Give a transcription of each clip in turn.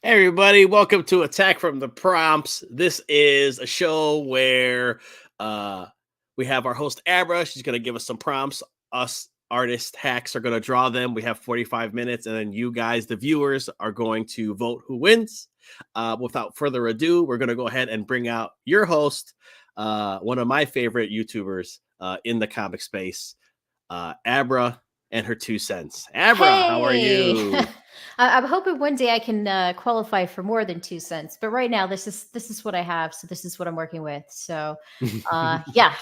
Hey everybody, welcome to Attack from the Prompts. This is a show where we have our host Abra. She's going to give us some prompts. Us artist hacks are going to draw them. We have 45 minutes, and then you guys, the viewers, are going to vote who wins. Without further ado, we're going to go ahead and bring out your host, one of my favorite YouTubers in the comic space, Abra and her 2 cents. Abra, how are you? I'm hoping one day I can qualify for more than 2 cents, but right now this is what I have, so this is what I'm working with. So, yeah,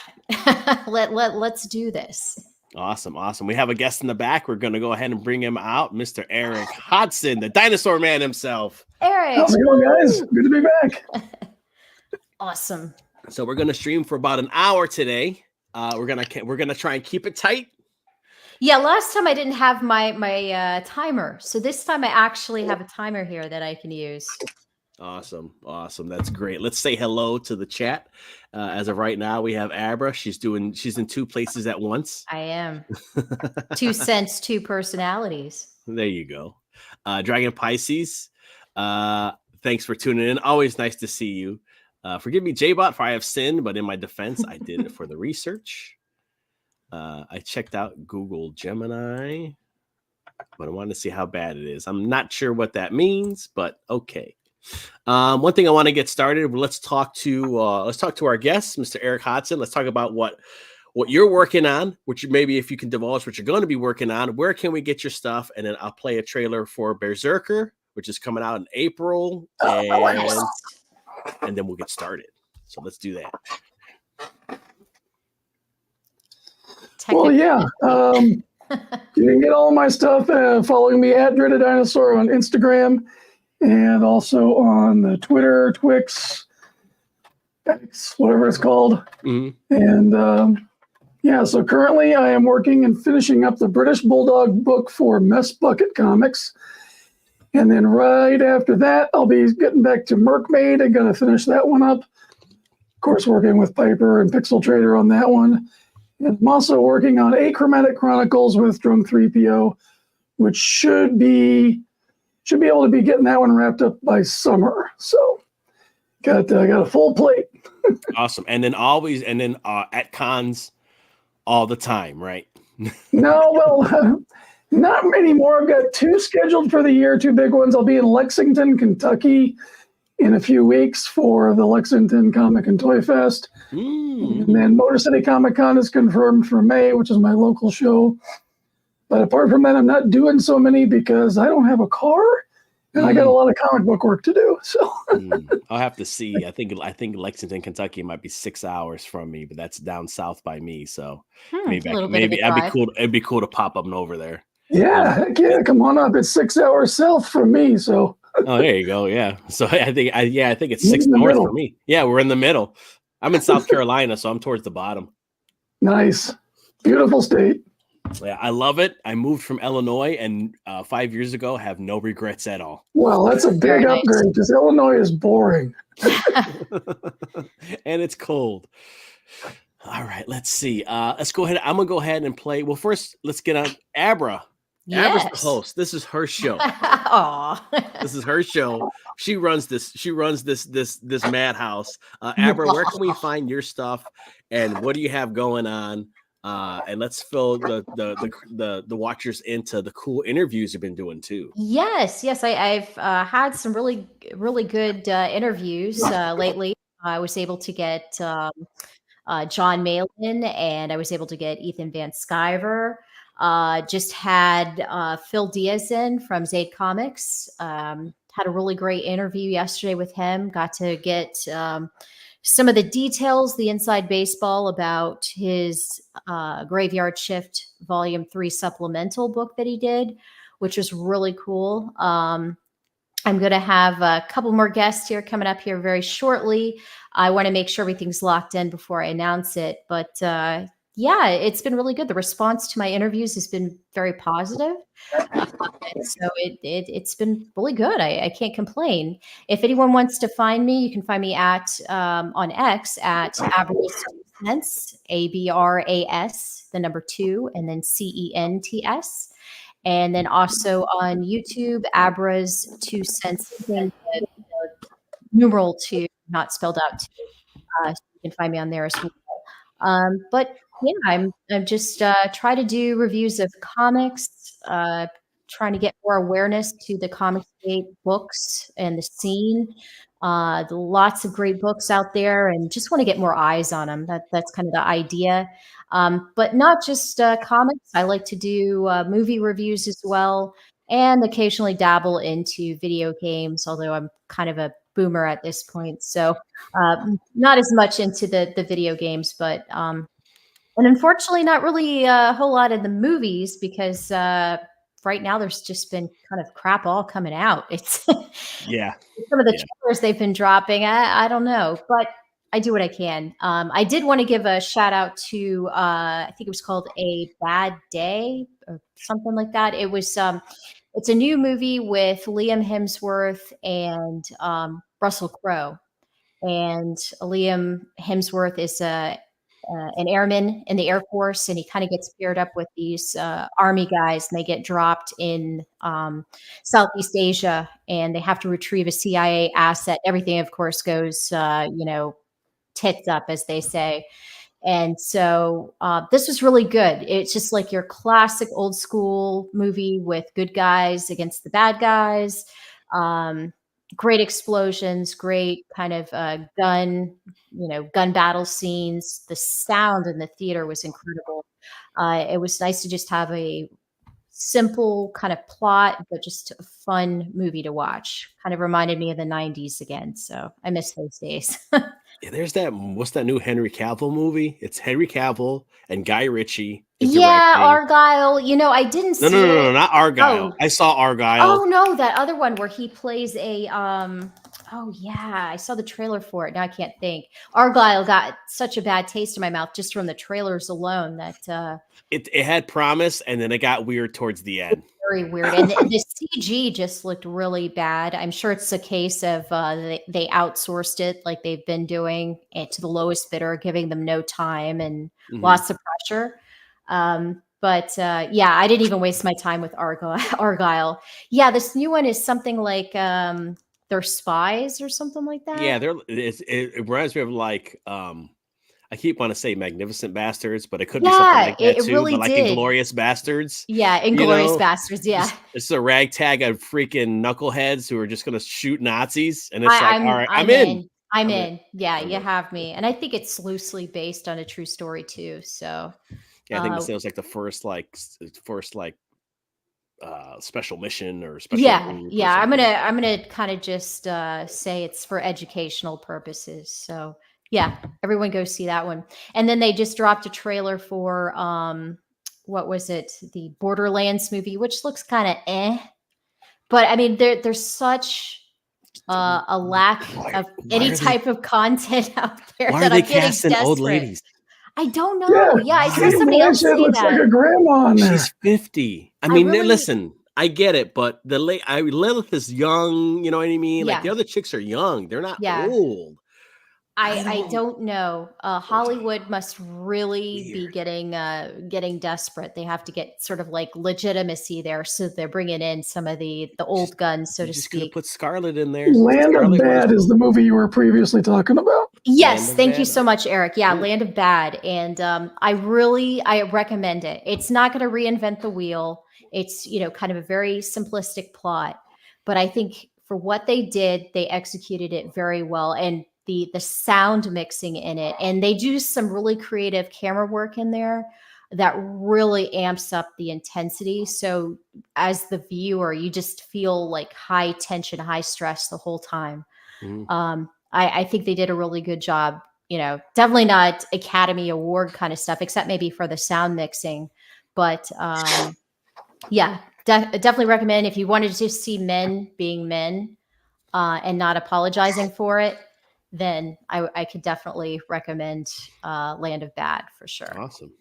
let's do this. Awesome. We have a guest in the back. We're going to go ahead and bring him out, Mr. Eric Hodson, the dinosaur man himself. Eric, how's it going, guys? Good to be back. Awesome. So we're going to stream for about an hour today. We're gonna try and keep it tight. Yeah, last time I didn't have my timer, so this time I actually have a timer here that I can use. Awesome. That's great. Let's say hello to the chat. As of right now, we have Abra. She's in 2 places at once. I am 2 cents, 2 personalities. There you go. Dragon Pisces. Thanks for tuning in. Always nice to see you. Forgive me, J-Bot, for I have sinned, but in my defense, I did it for the research. I checked out Google Gemini, but I wanted to see how bad it is. I'm not sure what that means, but okay. One thing I want to get started. Let's talk to our guest, Mr. Eric Hodson. Let's talk about what you're working on, which maybe if you can divulge what you're going to be working on. Where can we get your stuff? And then I'll play a trailer for Berserker, which is coming out in April, and then we'll get started. So let's do that. Well, yeah. You can get all my stuff following me at Dreaded Dinosaur on Instagram and also on the Twitter, Twix, X, whatever it's called. Mm-hmm. And yeah, so currently I am working and finishing up the British Bulldog book for Mess Bucket Comics. And then right after that, I'll be getting back to Merkmaid. I'm going to finish that one up. Of course, working with Piper and Pixel Trader on that one. And I'm also working on Achromatic Chronicles with Drunk 3PO, which should be able to be getting that one wrapped up by summer. So got a full plate. Awesome. And then at cons all the time, right? No, well, not many more. I've got 2 scheduled for the year, 2 big ones. I'll be in Lexington, Kentucky in a few weeks for the Lexington Comic and Toy Fest. And then Motor City Comic Con is confirmed for May, which is my local show. But apart from that, I'm not doing so many because I don't have a car and I got a lot of comic book work to do. So I'll have to see. I think Lexington, Kentucky might be 6 hours from me, but that's down south by me. So maybe that'd be cool. It'd be cool to pop up and over there. Yeah, come on up. It's 6 hours south from me. So oh, there you go. Yeah. So I think it's 6 north for me. Yeah, we're in the middle. I'm in South Carolina, so I'm towards the bottom. Nice. Beautiful state. Yeah, I love it. I moved from Illinois, and 5 years ago, have no regrets at all. Well, that's a big upgrade because Illinois is boring. And it's cold. All right, let's see. Let's go ahead. I'm going to go ahead and play. Well, first, let's get on Abra. Yes. Abra's the host. This is her show. Aw. This is her show. She runs this madhouse. Abra, where can we find your stuff, and what do you have going on? And let's fill the watchers into the cool interviews you've been doing too. Yes. I've had some really good interviews lately. I was able to get John Malin, and I was able to get Ethan Van Sciver. Just had Phil Diaz in from Zaid Comics. Had a really great interview yesterday with him. Got to get some of the details, the inside baseball about his Graveyard Shift Volume 3 supplemental book that he did, which was really cool. I'm going to have a couple more guests here coming up here very shortly. I want to make sure everything's locked in before I announce it. But yeah, it's been really good. The response to my interviews has been very positive. So it's been really good. I can't complain. If anyone wants to find me, you can find me at on X at Abras, ABRAS, the number 2, and then CENTS. And then also on YouTube, Abra's 2 cents, the numeral 2, not spelled out 2. So you can find me on there as well. But yeah, I'm just try to do reviews of comics, trying to get more awareness to the Comicsgate books and the scene. Lots of great books out there, and just want to get more eyes on them. That's kind of the idea. But not just comics. I like to do movie reviews as well, and occasionally dabble into video games. Although I'm kind of a boomer at this point, so not as much into the video games, but and unfortunately, not really a whole lot in the movies because right now there's just been kind of crap all coming out. It's Yeah. some of the trailers they've been dropping. I don't know, but I do what I can. I did want to give a shout out to I think it was called A Bad Day or something like that. It was it's a new movie with Liam Hemsworth and Russell Crowe. And Liam Hemsworth is an airman in the Air Force, and he kind of gets paired up with these army guys, and they get dropped in Southeast Asia, and they have to retrieve a CIA asset. Everything, of course, goes tits up, as they say. And so this was really good. It's just like your classic old school movie with good guys against the bad guys. Great explosions, great kind of gun battle scenes. The sound in the theater was incredible. It was nice to just have a simple kind of plot, but just a fun movie to watch. Kind of reminded me of the 90s again. So I miss those days. Yeah, there's what's that new Henry Cavill movie? It's Henry Cavill and Guy Ritchie. Yeah, Argyle. I didn't see No, not Argyle. I saw Argyle. Oh no, that other one where he plays a oh yeah, I saw the trailer for it. Now I can't think. Argyle got such a bad taste in my mouth just from the trailers alone that it had promise, and then it got weird towards the end. Very weird. And the CG just looked really bad. I'm sure it's a case of they outsourced it like they've been doing to the lowest bidder, giving them no time and lots of pressure. But yeah, I didn't even waste my time with Argyle. Yeah, this new one is something like they're spies or something like that. Yeah, it reminds me of like I keep wanting to say Magnificent Bastards, but it could be something like that too. Really but like did. Inglourious Bastards. Yeah, Inglourious Bastards. Yeah, it's a ragtag of freaking knuckleheads who are just going to shoot Nazis, and it's all right, I'm in. I'm in. Yeah, you have me, and I think it's loosely based on a true story too. So yeah, I think this was like the first special mission or special. Yeah. I'm gonna kind of just say it's for educational purposes. So yeah, everyone go see that one. And then they just dropped a trailer for what was it? The Borderlands movie, which looks kind of but I mean, there's such a lack of any type of content out there that I'm getting desperate. Old ladies? I don't know. Yeah, I saw somebody else say looks that. like a grandma on there. She's 50. I mean, listen, I get it, but Lilith is young. You know what I mean? Like the other chicks are young. They're not old. I don't know. Hollywood must really be getting desperate. They have to get sort of like legitimacy there, so they're bringing in some of the old guns, so to speak. Put Scarlet in there. Land of Bad is the movie you were previously talking about. Yes, thank you so much, Eric. Yeah, Land of Bad, and I recommend it. It's not going to reinvent the wheel. It's kind of a very simplistic plot, but I think for what they did, they executed it very well, and the sound mixing in it, and they do some really creative camera work in there that really amps up the intensity. So as the viewer, you just feel like high tension, high stress the whole time. I think they did a really good job. Definitely not Academy Award kind of stuff, except maybe for the sound mixing. But yeah, definitely recommend if you wanted to just see men being men and not apologizing for it. Then I could definitely recommend Land of Bad for sure. Awesome.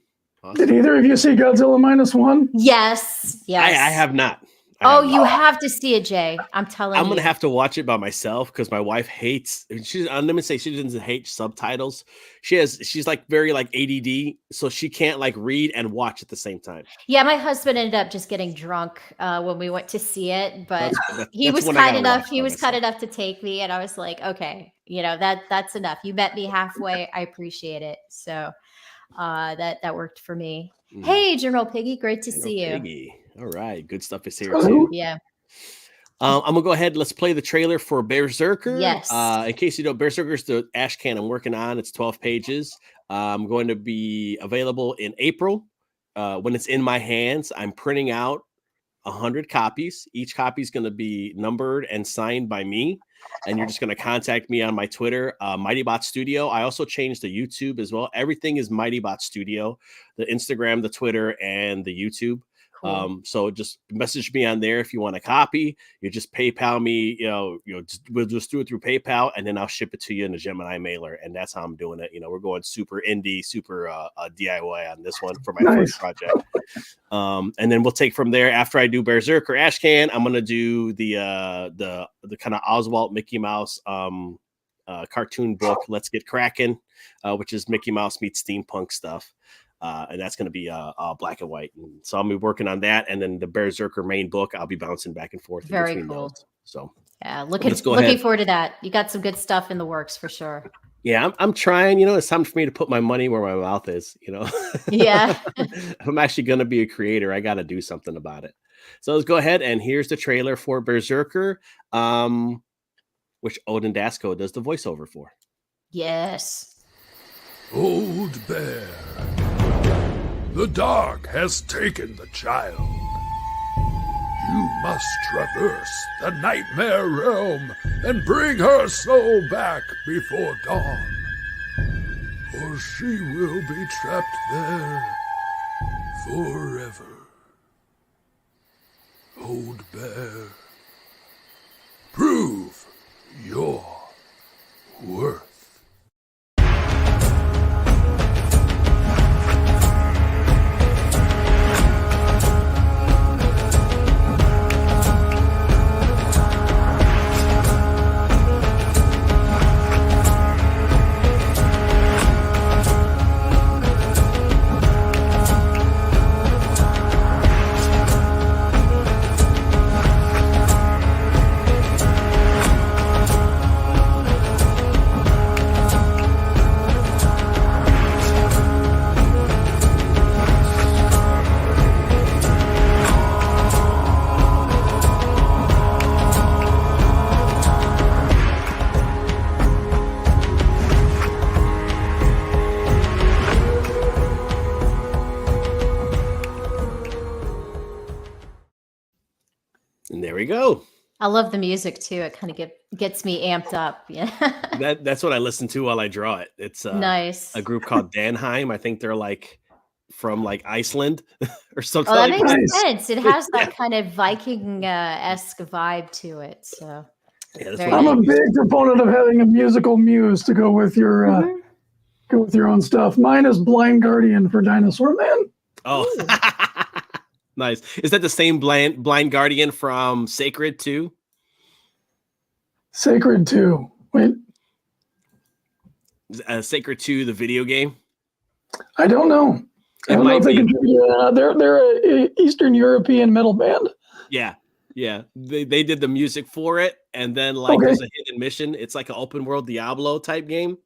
Did either of you see Godzilla -1? Yes. I have not. Oh, you have to see it, Jay. I'm telling you. I'm gonna have to watch it by myself because my wife hates. Let me say she doesn't hate subtitles. She's like very like ADD, so she can't like read and watch at the same time. Yeah, my husband ended up just getting drunk when we went to see it, but he was when kind enough. He was kind enough to take me, and I was like, okay, that's enough. You met me halfway. I appreciate it. So that worked for me. Hey, General Piggy, great to see you. Piggy. All right, good stuff is here too. Yeah. I'm gonna go ahead. Let's play the trailer for Berserker. Yes. In case you know, Berserker's the ash can I'm working on. It's 12 pages. I'm going to be available in April. When it's in my hands, I'm printing out 100 copies. Each copy is going to be numbered and signed by me. And you're just going to contact me on my Twitter, MightyBot Studio. I also changed the YouTube as well. Everything is MightyBot Studio, the Instagram, the Twitter, and the YouTube. Cool. So just message me on there if you want a copy. You just PayPal me, we'll just do it through PayPal, and then I'll ship it to you in a Gemini mailer. And that's how I'm doing it. We're going super indie, super DIY on this one for my first project. And then we'll take from there. After I do Berserker Ashcan, I'm gonna do the kind of Oswald Mickey Mouse cartoon book, Let's Get Crackin', which is Mickey Mouse meets steampunk stuff. And that's going to be black and white. And so I'll be working on that. And then the Berserker main book, I'll be bouncing back and forth. Very cool. Those. So yeah, looking forward to that. You got some good stuff in the works for sure. Yeah, I'm trying. It's time for me to put my money where my mouth is. Yeah. I'm actually going to be a creator. I got to do something about it. So let's go ahead. And here's the trailer for Berserker, which Odin Dasko does the voiceover for. Yes. Old Bear. The dark has taken the child. You must traverse the nightmare realm and bring her soul back before dawn, or she will be trapped there forever. Old Bear, prove your worth. And there we go. I love the music too. It kind of gets me amped up. Yeah. That's what I listen to while I draw it. It's nice. A group called Danheim. I think they're like from like Iceland or something. Oh, that makes sense. It has that kind of Viking-esque vibe to it. So I'm a big proponent of having a musical muse to go with your own stuff. Mine is Blind Guardian for Dinosaur Man. Oh. Nice. Is that the same blind guardian from Sacred 2? Sacred 2. Wait. Sacred 2, the video game? I don't know. I don't know if they can. Yeah, they're an Eastern European metal band. Yeah. Yeah. They did the music for it. And then there's a hidden mission. It's like an open world Diablo type game.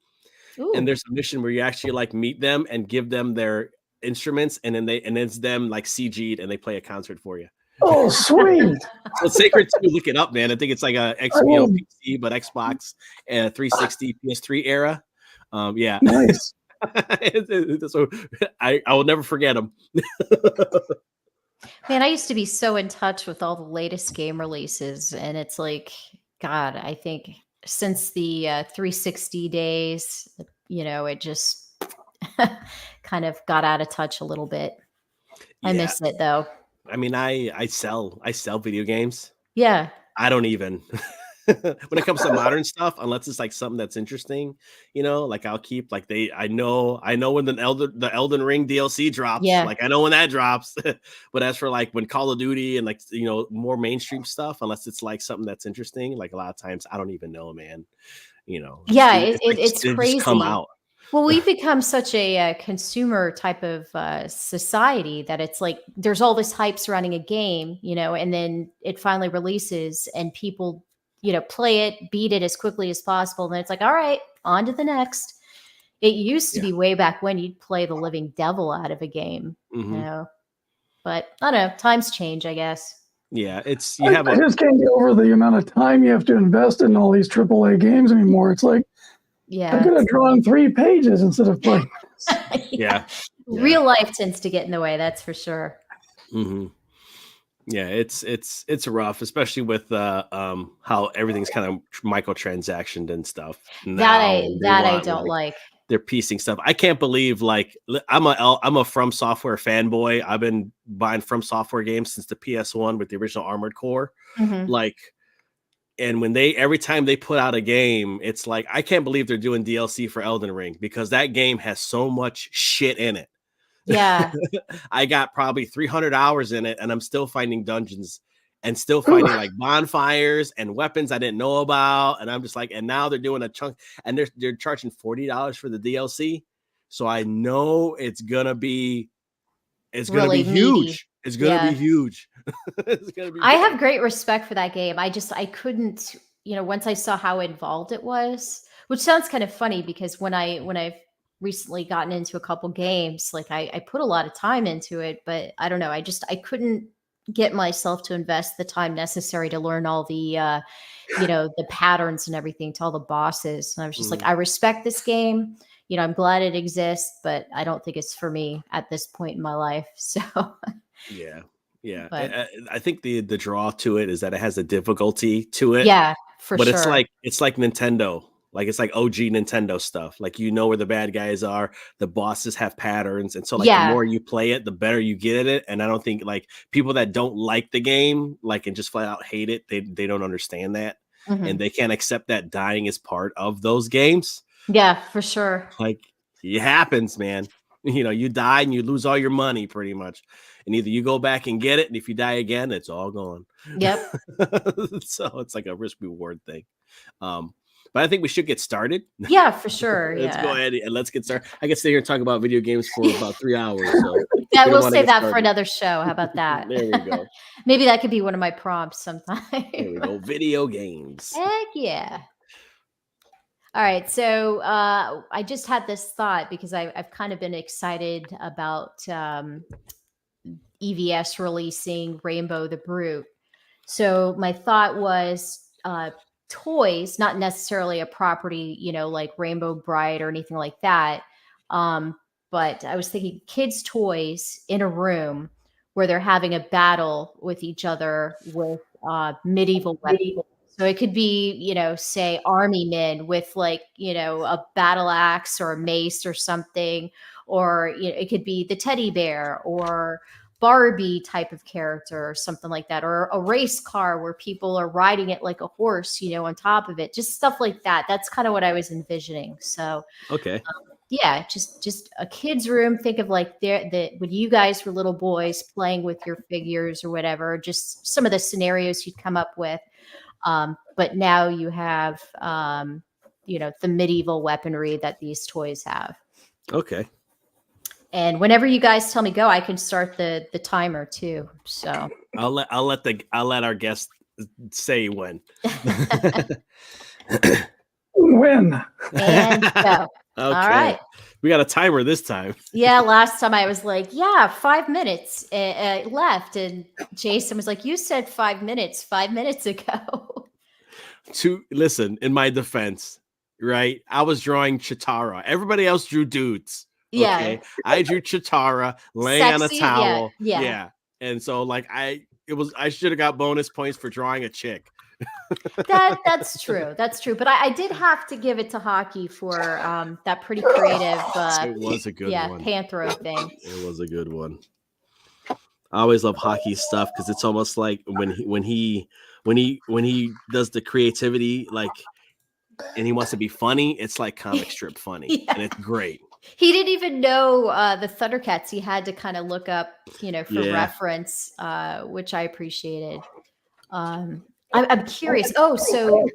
Ooh. And there's a mission where you actually like meet them and give them their instruments, and then it's them like CG'd and they play a concert for you. Oh, sweet. So Sacred 2, look it up, man. I think it's like a PC, but Xbox 360 PS3 era. Yeah. Nice. So I will never forget them. Man, I used to be so in touch with all the latest game releases, and it's like, God, I think since the 360 days, it just kind of got out of touch a little bit. I miss it though. I mean, I sell video games. Yeah. I don't even. when it comes to modern stuff, unless it's like something that's interesting, like I'll keep like I know when the Elden Ring DLC drops, Yeah. like I know when that drops. But as for like when Call of Duty and like more mainstream stuff, unless it's like something that's interesting, like a lot of times I don't even know, man. Yeah, it's crazy. just come out. Well, we've become such a consumer type of society that it's like there's all this hype surrounding a game, and then it finally releases and people, play it, beat it as quickly as possible. And then it's like, all right, on to the next. It used to be way back when you'd play the living devil out of a game, but I don't know. Times change, I guess. Yeah, I just can't get over the amount of time you have to invest in all these AAA games anymore. It's like, I could have drawn 3 pages instead of playing. Yeah. Real life tends to get in the way. That's for sure. Mm-hmm. Yeah, it's rough, especially with how everything's kind of microtransactioned and stuff. I don't like. They're piecing stuff. I can't believe like I'm a From Software fanboy. I've been buying From Software games since the PS1 with the original Armored Core. Like, and when every time they put out a game, it's like I can't believe they're doing DLC for Elden Ring because that game has so much shit in it. Yeah. I got probably 300 hours in it and I'm still finding dungeons and still finding like bonfires and weapons I didn't know about. And I'm just like, and now they're doing a chunk and they're charging $40 for the DLC. So I know it's going to be really huge. It's going to be huge. I have great respect for that game. I couldn't, once I saw how involved it was, which sounds kind of funny because when I've recently gotten into a couple games, like I put a lot of time into it, but I don't know. I couldn't get myself to invest the time necessary to learn all the, the patterns and everything to all the bosses. And I was just like, I respect this game. I'm glad it exists, but I don't think it's for me at this point in my life. So yeah. But I think the draw to it is that it has a difficulty to it. Yeah, for sure. But it's like Nintendo. Like it's like OG Nintendo stuff. Like where the bad guys are, the bosses have patterns, and so like the more you play it, the better you get at it. And I don't think like people that don't like the game, like and just flat out hate it, they don't understand that, and they can't accept that dying is part of those games. Yeah, for sure. Like it happens, man. You die and you lose all your money pretty much, and either you go back and get it, and if you die again, it's all gone. Yep. So it's like a risk reward thing. But I think we should get started. Yeah, for sure. Let's go ahead and let's get started. I can stay here and talk about video games for about 3 hours. So yeah, we'll save that for another show. How about that? There we go. Maybe that could be one of my prompts sometime. There we go. Video games. Heck yeah. All right. So I just had this thought because I've kind of been excited about EVS releasing Rainbow the Brute. So my thought was toys, not necessarily a property, like Rainbow Bride or anything like that. But I was thinking kids' toys in a room where they're having a battle with each other with medieval weapons. So it could be, say army men with like, a battle axe or a mace or something, or it could be the teddy bear or Barbie type of character or something like that, or a race car where people are riding it like a horse, on top of it, just stuff like that. That's kind of what I was envisioning. So, okay. Yeah, just a kid's room. Think of like when you guys were little boys playing with your figures or whatever, just some of the scenarios you'd come up with. But now you have, the medieval weaponry that these toys have. Okay. And whenever you guys tell me go, I can start the timer too. So I'll let our guest say when. When. And go. Okay. All right. We got a timer this time. Yeah, last time I was like, 5 minutes left. And Jason was like, you said 5 minutes 5 minutes ago. Listen, in my defense, right? I was drawing Chitara. Everybody else drew dudes. Yeah. Okay? I drew Chitara laying on a towel. Yeah. And so like I should have got bonus points for drawing a chick. That's true. That's true. But I did have to give it to Hockey for that pretty creative it was a good one. Panthro thing. It was a good one. I always love hockey stuff because it's almost like when he does the creativity, like, and he wants to be funny. It's like comic strip funny, and it's great. He didn't even know the Thundercats. He had to kind of look up, for reference, which I appreciated. I'm curious. Oh, so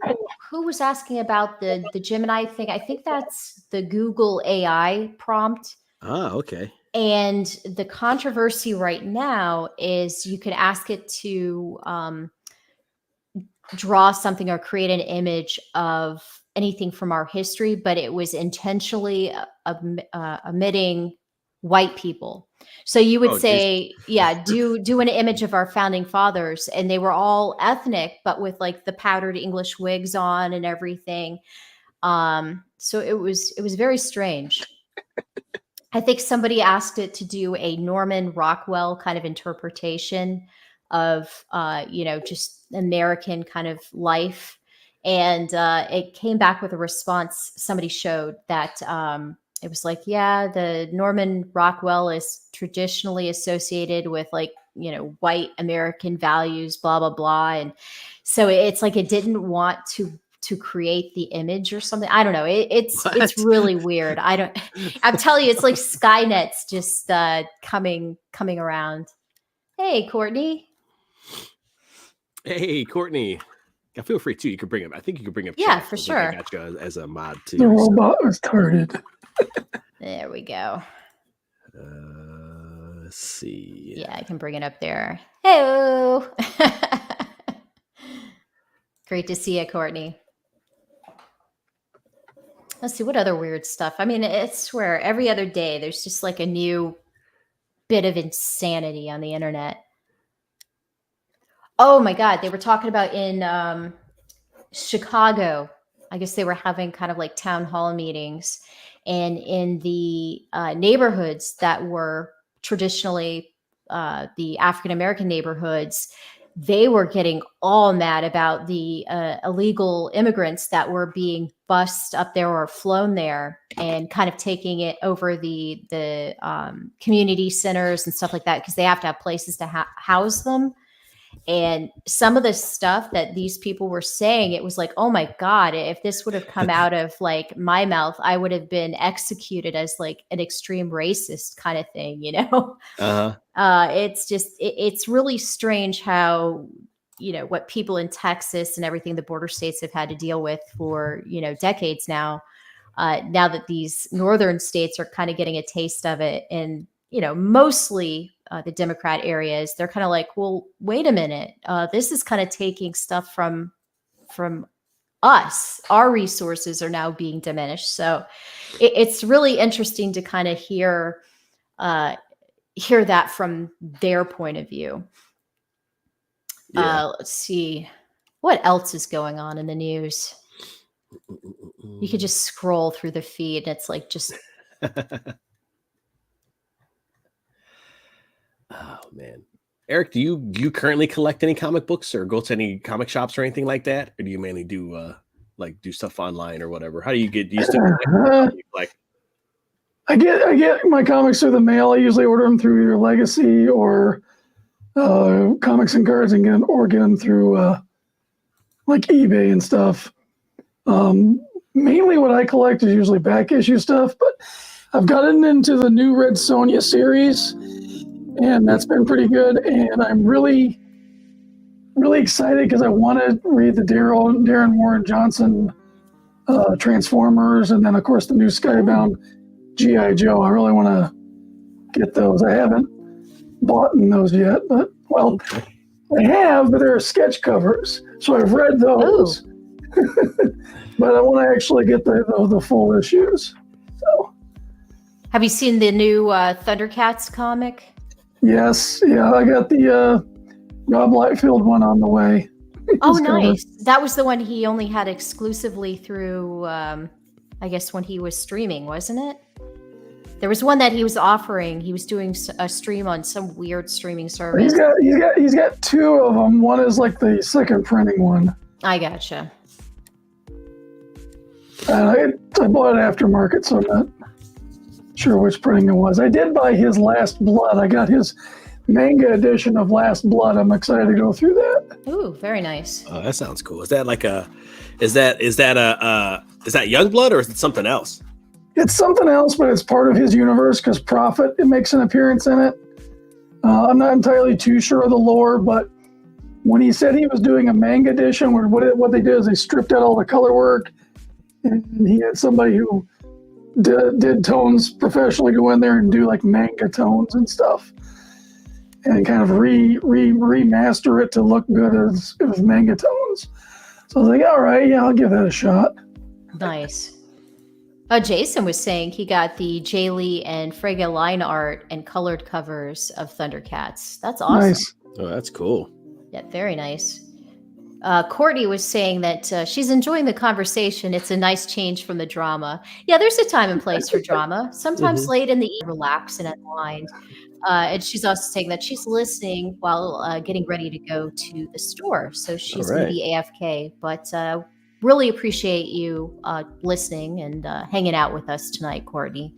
who was asking about the Gemini thing? I think that's the Google AI prompt. Oh, okay. And the controversy right now is you can ask it to draw something or create an image of anything from our history, but it was intentionally omitting white people. So you would say, do an image of our founding fathers, and they were all ethnic, but with like the powdered English wigs on and everything. So it was very strange. I think somebody asked it to do a Norman Rockwell kind of interpretation of, just American kind of life. And it came back with a response. Somebody showed that it was like, yeah, the Norman Rockwell is traditionally associated with like, white American values, blah, blah, blah. And so it's like it didn't want to create the image or something. I don't know. It's really weird. I'm telling you, it's like Skynet's just coming around. Hey, Courtney. Hey, Courtney. Feel free too. You can bring him. I think you can bring him. Yeah, for sure. I got you as a mod too. The robot was turd. There we go. Let's see. Yeah, I can bring it up there. Hey. Great to see you, Courtney. Let's see what other weird stuff. I mean, I swear every other day there's just like a new bit of insanity on the internet. Oh my God. They were talking about in Chicago. I guess they were having kind of like town hall meetings, and in the neighborhoods that were traditionally the African-American neighborhoods, they were getting all mad about the illegal immigrants that were being bussed up there or flown there, and kind of taking it over the community centers and stuff like that, because they have to have places to house them. And some of the stuff that these people were saying, it was like, oh my God, if this would have come out of like my mouth, I would have been executed as like an extreme racist kind of thing, It's just, it's really strange how, what people in Texas and everything, the border states have had to deal with for, decades now. Now that these northern states are kind of getting a taste of it, and, mostly the Democrat areas, they're kind of like, well, wait a minute. This is kind of taking stuff from us. Our resources are now being diminished. So it's really interesting to kind of hear that from their point of view. Yeah. Let's see. What else is going on in the news? You could just scroll through the feed. It's like just... Oh man, Eric, do you currently collect any comic books or go to any comic shops or anything like that, or do you mainly do do stuff online or whatever? How do you get used to like? I get my comics through the mail. I usually order them through either Legacy or Comics and Cards, and get them through like eBay and stuff. Mainly what I collect is usually back issue stuff, but I've gotten into the new Red Sonja series, and that's been pretty good. And I'm really, really excited because I want to read the Darren Warren Johnson Transformers, and then of course the new Skybound G.I. Joe. I really want to get those. I haven't bought those yet, but I have, but they're sketch covers, so I've read those. But I want to actually get the full issues. So, have you seen the new Thundercats comic? Yes, yeah, I got the Rob Liefeld one on the way. Oh, nice. That was the one he only had exclusively through, I guess, when he was streaming, wasn't it? There was one that he was offering. He was doing a stream on some weird streaming service. He's got two of them. One is like the second printing one. I gotcha. I bought it aftermarket, so I'm not sure which printing it was. I did buy his Last Blood. I got his manga edition of Last Blood. I'm excited to go through that. Ooh, very nice. Oh, that sounds cool. Is that like is that Youngblood or is it something else? It's something else, but it's part of his universe because Prophet makes an appearance in it. I'm not entirely too sure of the lore, but when he said he was doing a manga edition, where what they did is they stripped out all the color work, and he had somebody who did tones professionally go in there and do like manga tones and stuff, and kind of remaster it to look good as manga tones. So I was like, all right, yeah, I'll give that a shot. Nice. Jason was saying he got the Jaylee and Frigga line art and colored covers of Thundercats. That's awesome. Nice. Oh, that's cool. Yeah, very nice. Courtney was saying that she's enjoying the conversation. It's a nice change from the drama. Yeah, there's a time and place for drama. Sometimes late in the evening, relax and unwind. And she's also saying that she's listening while getting ready to go to the store. So she's going to be AFK. But really appreciate you listening and hanging out with us tonight, Courtney.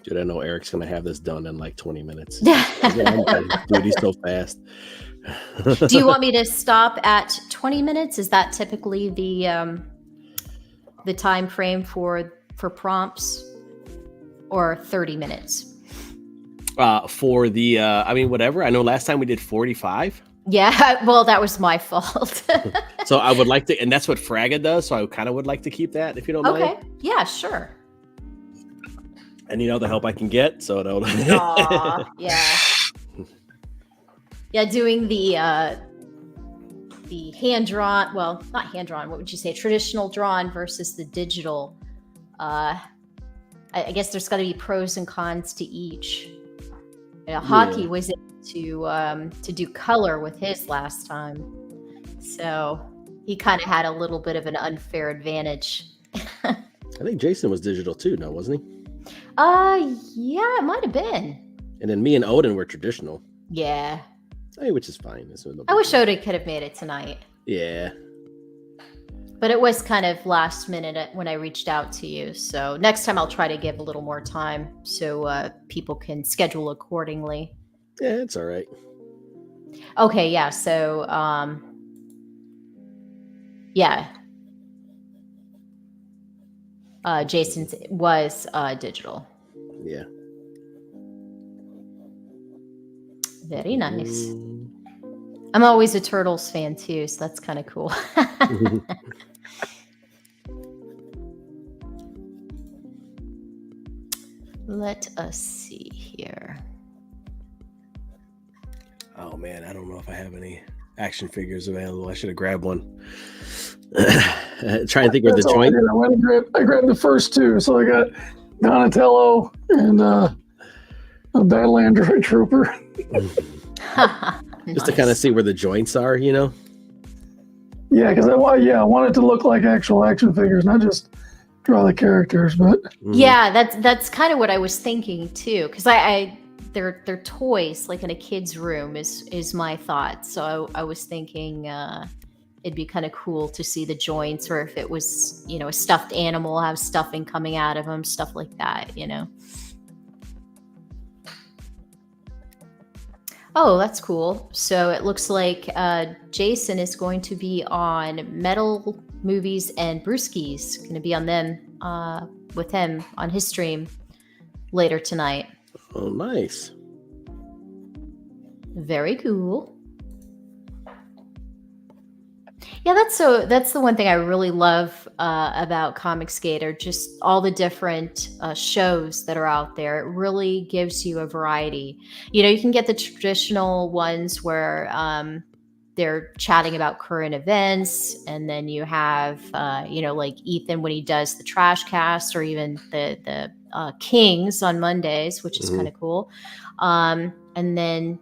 Dude, I know Eric's going to have this done in like 20 minutes. Dude, he's so fast. Do you want me to stop at 20 minutes? Is that typically the time frame for prompts, or 30 minutes? For the, whatever. I know last time we did 45. Yeah, well, that was my fault. So I would like to, and that's what Fraga does. So I kind of would like to keep that if you don't mind. Okay, yeah, sure. And the help I can get. So it'll... Aww, yeah. Yeah, doing the hand-drawn, well, not hand-drawn, what would you say, traditional drawn versus the digital. I guess there's got to be pros and cons to each. Hockey was able to do color with his last time. So he kind of had a little bit of an unfair advantage. I think Jason was digital too, no, wasn't he? Yeah, it might have been. And then me and Odin were traditional. Yeah. Which is fine. I wish Odin could have made it tonight. Yeah. But it was kind of last minute when I reached out to you. So next time I'll try to give a little more time so people can schedule accordingly. Yeah, it's all right. Okay, yeah. So, yeah. Jason's was digital. Yeah. Very nice. I'm always a Turtles fan too, so that's kind of cool. Let us see here. Oh man, I don't know if I have any action figures available. I should have grabbed one. Trying to think where the joint. I grabbed the first two, so I got Donatello and a Battle Android Trooper. Just to kind of see where the joints are, Yeah, because I want it to look like actual action figures, not just draw the characters. But yeah, that's kind of what I was thinking too, because they're toys, like in a kid's room is my thought. So I was thinking it'd be kind of cool to see the joints, or if it was a stuffed animal, have stuffing coming out of them, stuff like that. Oh, that's cool. So it looks like Jason is going to be on Metal Movies and Brewskis. Going to be on them with him on his stream later tonight. Oh, nice. Very cool. Yeah, that's the one thing I really love about Comicsgate, are just all the different shows that are out there. It really gives you a variety. You can get the traditional ones where they're chatting about current events, and then you have like Ethan when he does the Trash Cast, or even the Kings on Mondays, which is kind of cool. And then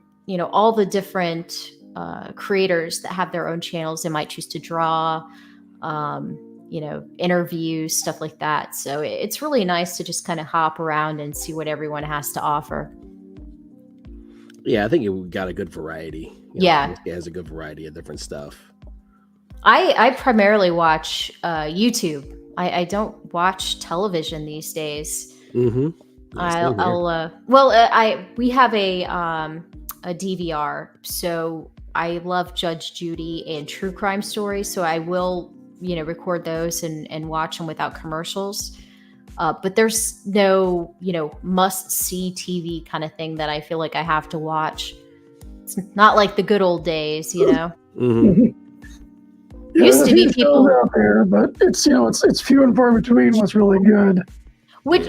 all the different creators that have their own channels. They might choose to draw, interviews, stuff like that. So it's really nice to just kind of hop around and see what everyone has to offer. Yeah, I think it got a good variety. Yeah, it has a good variety of different stuff. I primarily watch YouTube. I don't watch television these days. We have a DVR, so I love Judge Judy and true crime stories, so I will, record those and watch them without commercials. But there's no, must see TV kind of thing that I feel like I have to watch. It's not like the good old days, Mm-hmm. Yeah, Used to be people out there, but it's it's few and far between what's really good. Which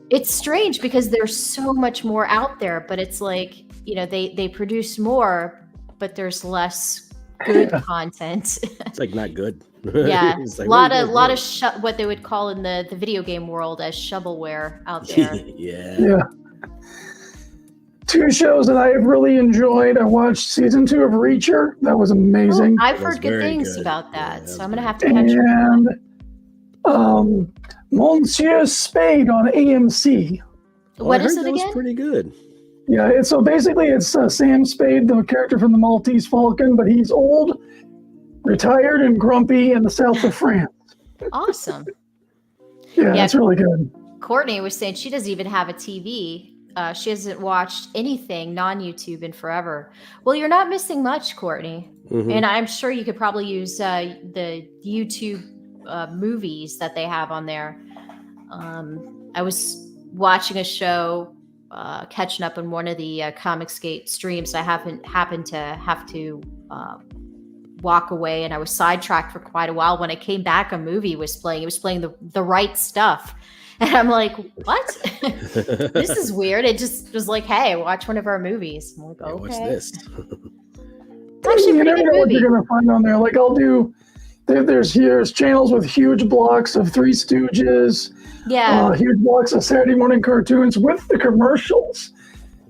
it's strange because there's so much more out there, but it's like they produce more, but there's less good content. It's like not good. Yeah, It's like, a lot of what they would call in the video game world as shovelware out there. Yeah. 2 shows that I've really enjoyed. I watched season 2 of Reacher. That was amazing. I've heard good things about that, so I'm gonna have to catch up. And Monsieur Spade on AMC. What is it again? Was pretty good. Yeah, it's Sam Spade, the character from the Maltese Falcon, but he's old, retired, and grumpy in the south of France. Awesome. Yeah, it's really good. Courtney was saying she doesn't even have a TV. She hasn't watched anything non-YouTube in forever. Well, you're not missing much, Courtney. Mm-hmm. And I'm sure you could probably use the YouTube movies that they have on there. I was watching a show, catching up on one of the Comicsgate streams. I happened to have to walk away, and I was sidetracked for quite a while. When I came back, a movie was playing. It was playing the right stuff. And I'm like, what? This is weird. It just was like, hey, watch one of our movies. I'm like, okay. What's this? It's actually a pretty good movie. What you're going to find on there. Like there's channels with huge blocks of Three Stooges. Yeah. Huge blocks of Saturday morning cartoons with the commercials.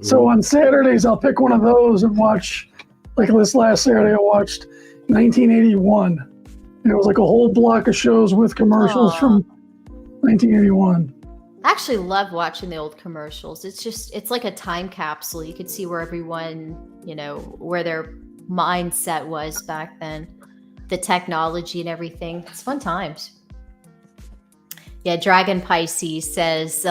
So on Saturdays, I'll pick one of those and watch, like this last Saturday, I watched 1981. And it was like a whole block of shows with commercials from 1981. I actually love watching the old commercials. It's like a time capsule. You could see where everyone, where their mindset was back then, the technology and everything. It's fun times. Yeah, Dragon Pisces says,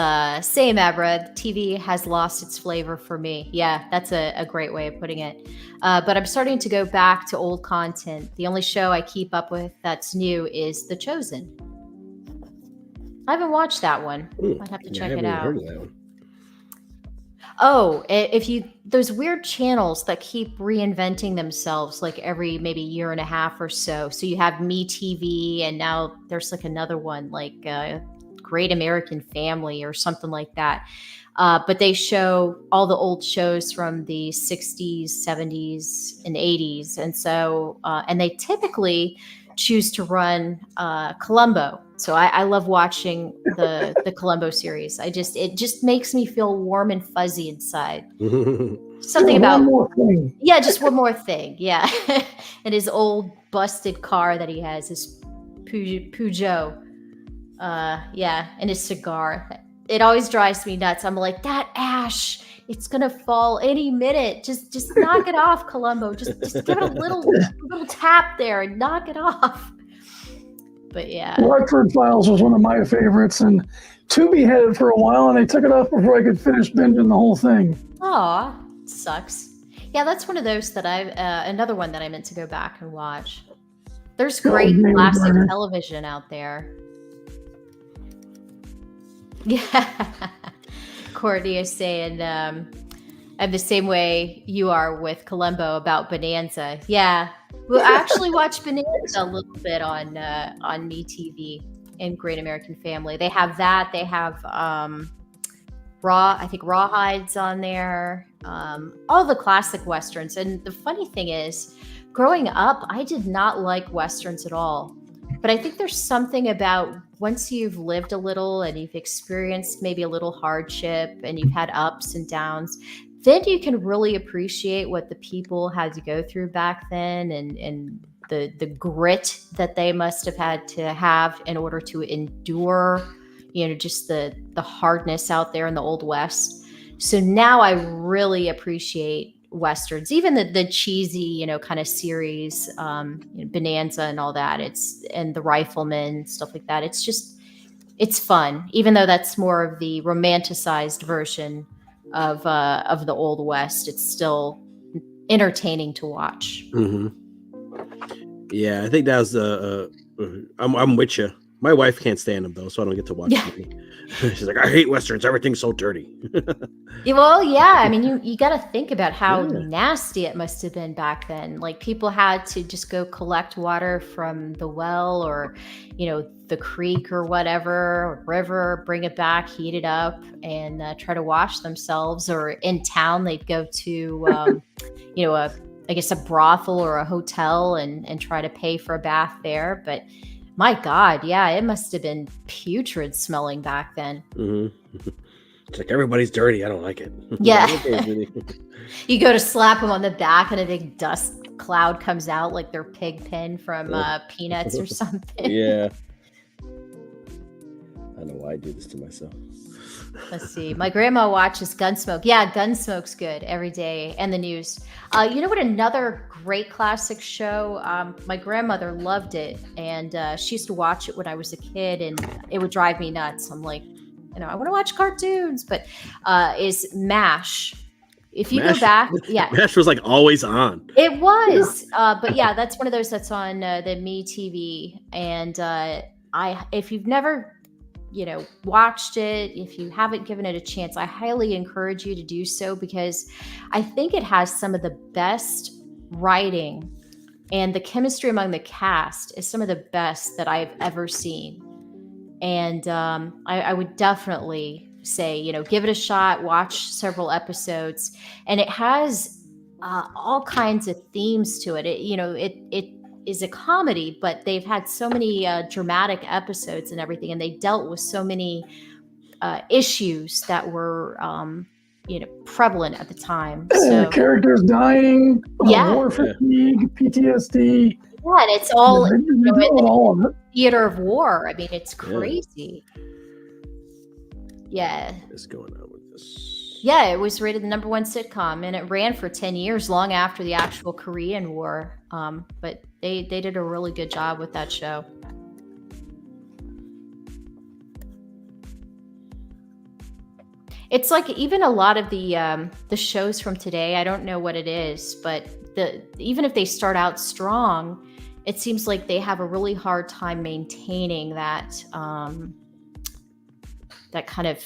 same Abra, TV has lost its flavor for me. Yeah, that's a great way of putting it. But I'm starting to go back to old content. The only show I keep up with that's new is The Chosen. I haven't watched that one. I'd have to check it out. Heard of that one. Oh, those weird channels that keep reinventing themselves like every maybe year and a half or so. So you have MeTV, and now there's like another one like Great American Family or something like that. But they show all the old shows from the 60s, 70s, and 80s. And so, and they typically choose to run Columbo. So I love watching the Columbo series. It just makes me feel warm and fuzzy inside. Something about one more thing. Yeah, just one more thing. Yeah, and his old busted car that he has, his Peugeot. And his cigar. It always drives me nuts. I'm like, that ash, it's gonna fall any minute. Just knock it off, Columbo. Just give it a little tap there and knock it off. But yeah. Rockford Files was one of my favorites, and Tubi had it for a while, and they took it off before I could finish binging the whole thing. Aw, sucks. Yeah, that's one of those that another one that I meant to go back and watch. There's great classic television out there. Yeah. Courtney is saying, I'm the same way you are with Columbo about Bonanza. Yeah. Well, I actually watched Bonanza a little bit on MeTV and Great American Family. They have that. They have Rawhides on there. All the classic Westerns. And the funny thing is, growing up, I did not like Westerns at all. But I think there's something about once you've lived a little and you've experienced maybe a little hardship and you've had ups and downs, then you can really appreciate what the people had to go through back then and the grit that they must have had to have in order to endure, just the hardness out there in the Old West. So now I really appreciate Westerns, even the cheesy, kind of series, Bonanza and all that. And The Rifleman, stuff like that. it's fun, even though that's more of the romanticized version of the Old West. It's still entertaining to watch. Mm-hmm. Yeah, I think that was I'm with you. My wife can't stand them though, so I don't get to watch them. She's like, I hate westerns. Everything's so dirty. Well, yeah. I mean, you got to think about how nasty it must have been back then. Like people had to just go collect water from the well or, the creek or whatever, or river, bring it back, heat it up, and try to wash themselves. Or in town, they'd go to, I guess a brothel or a hotel and try to pay for a bath there. But my God, yeah, it must have been putrid smelling back then. Mm-hmm. It's like everybody's dirty. I don't like it. Yeah. You go to slap them on the back and a big dust cloud comes out like their pig pen from Peanuts or something. Yeah. I don't know why I do this to myself. Let's see. My grandma watches Gunsmoke. Yeah, Gunsmoke's good every day. And the news. You know what? Another great classic show. My grandmother loved it. And she used to watch it when I was a kid. And it would drive me nuts. I'm like, I want to watch cartoons. But is MASH. If you go back. Yeah. MASH was like always on. It was. But yeah, that's one of those that's on the Me TV. And if you've never watched it, if you haven't given it a chance, I highly encourage you to do so, because I think it has some of the best writing, and the chemistry among the cast is some of the best that I've ever seen. And I would definitely say, give it a shot, watch several episodes, and it has all kinds of themes to it. It is a comedy, but they've had so many dramatic episodes and everything, and they dealt with so many issues that were prevalent at the time. So characters dying, war fatigue, PTSD. Yeah, and it's all all of it. Theater of war. I mean, it's crazy. Yeah. What's going on with this? Yeah, it was rated the #1 sitcom, and it ran for 10 years, long after the actual Korean War. But they did a really good job with that show. It's like even a lot of the shows from today, I don't know what it is, but even if they start out strong, it seems like they have a really hard time maintaining that that kind of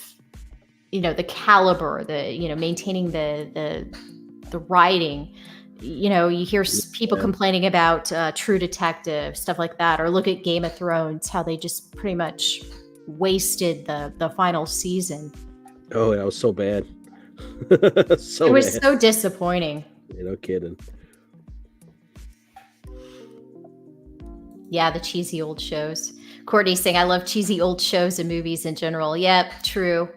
the caliber, maintaining the writing. You hear people complaining about True Detective, stuff like that, or look at Game of Thrones, how they just pretty much wasted the final season. Oh, that was so bad. It was so disappointing. No kidding. Yeah, the cheesy old shows. Courtney's saying, I love cheesy old shows and movies in general. Yep, true.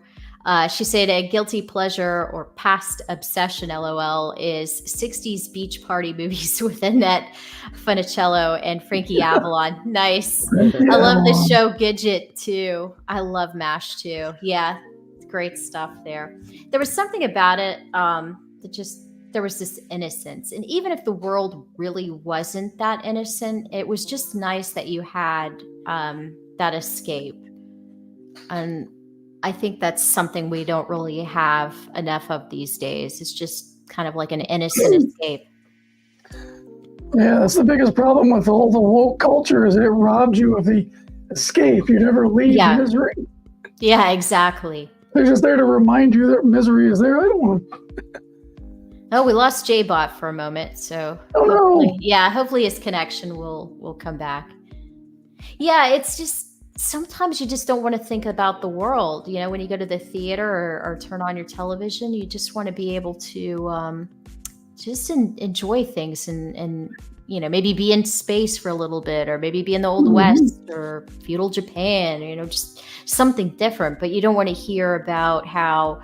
She said a guilty pleasure or past obsession, LOL, is 60s beach party movies with Annette Funicello and Frankie Avalon. Nice. I love the show Gidget too. I love MASH too. Yeah, great stuff there. There was something about it there was this innocence. And even if the world really wasn't that innocent, it was just nice that you had that escape. And I think that's something we don't really have enough of these days. It's just kind of like an innocent escape. Yeah, that's the biggest problem with all the woke culture, is it robs you of the escape. You never leave misery. Yeah, exactly. They're just there to remind you that misery is there. I don't want to. Oh, we lost J-Bot for a moment, so hopefully his connection will come back. Yeah, it's just sometimes you just don't want to think about the world. When you go to the theater or turn on your television, you just want to be able to just enjoy things and maybe be in space for a little bit, or maybe be in the Old West or feudal Japan, just something different. But you don't want to hear about how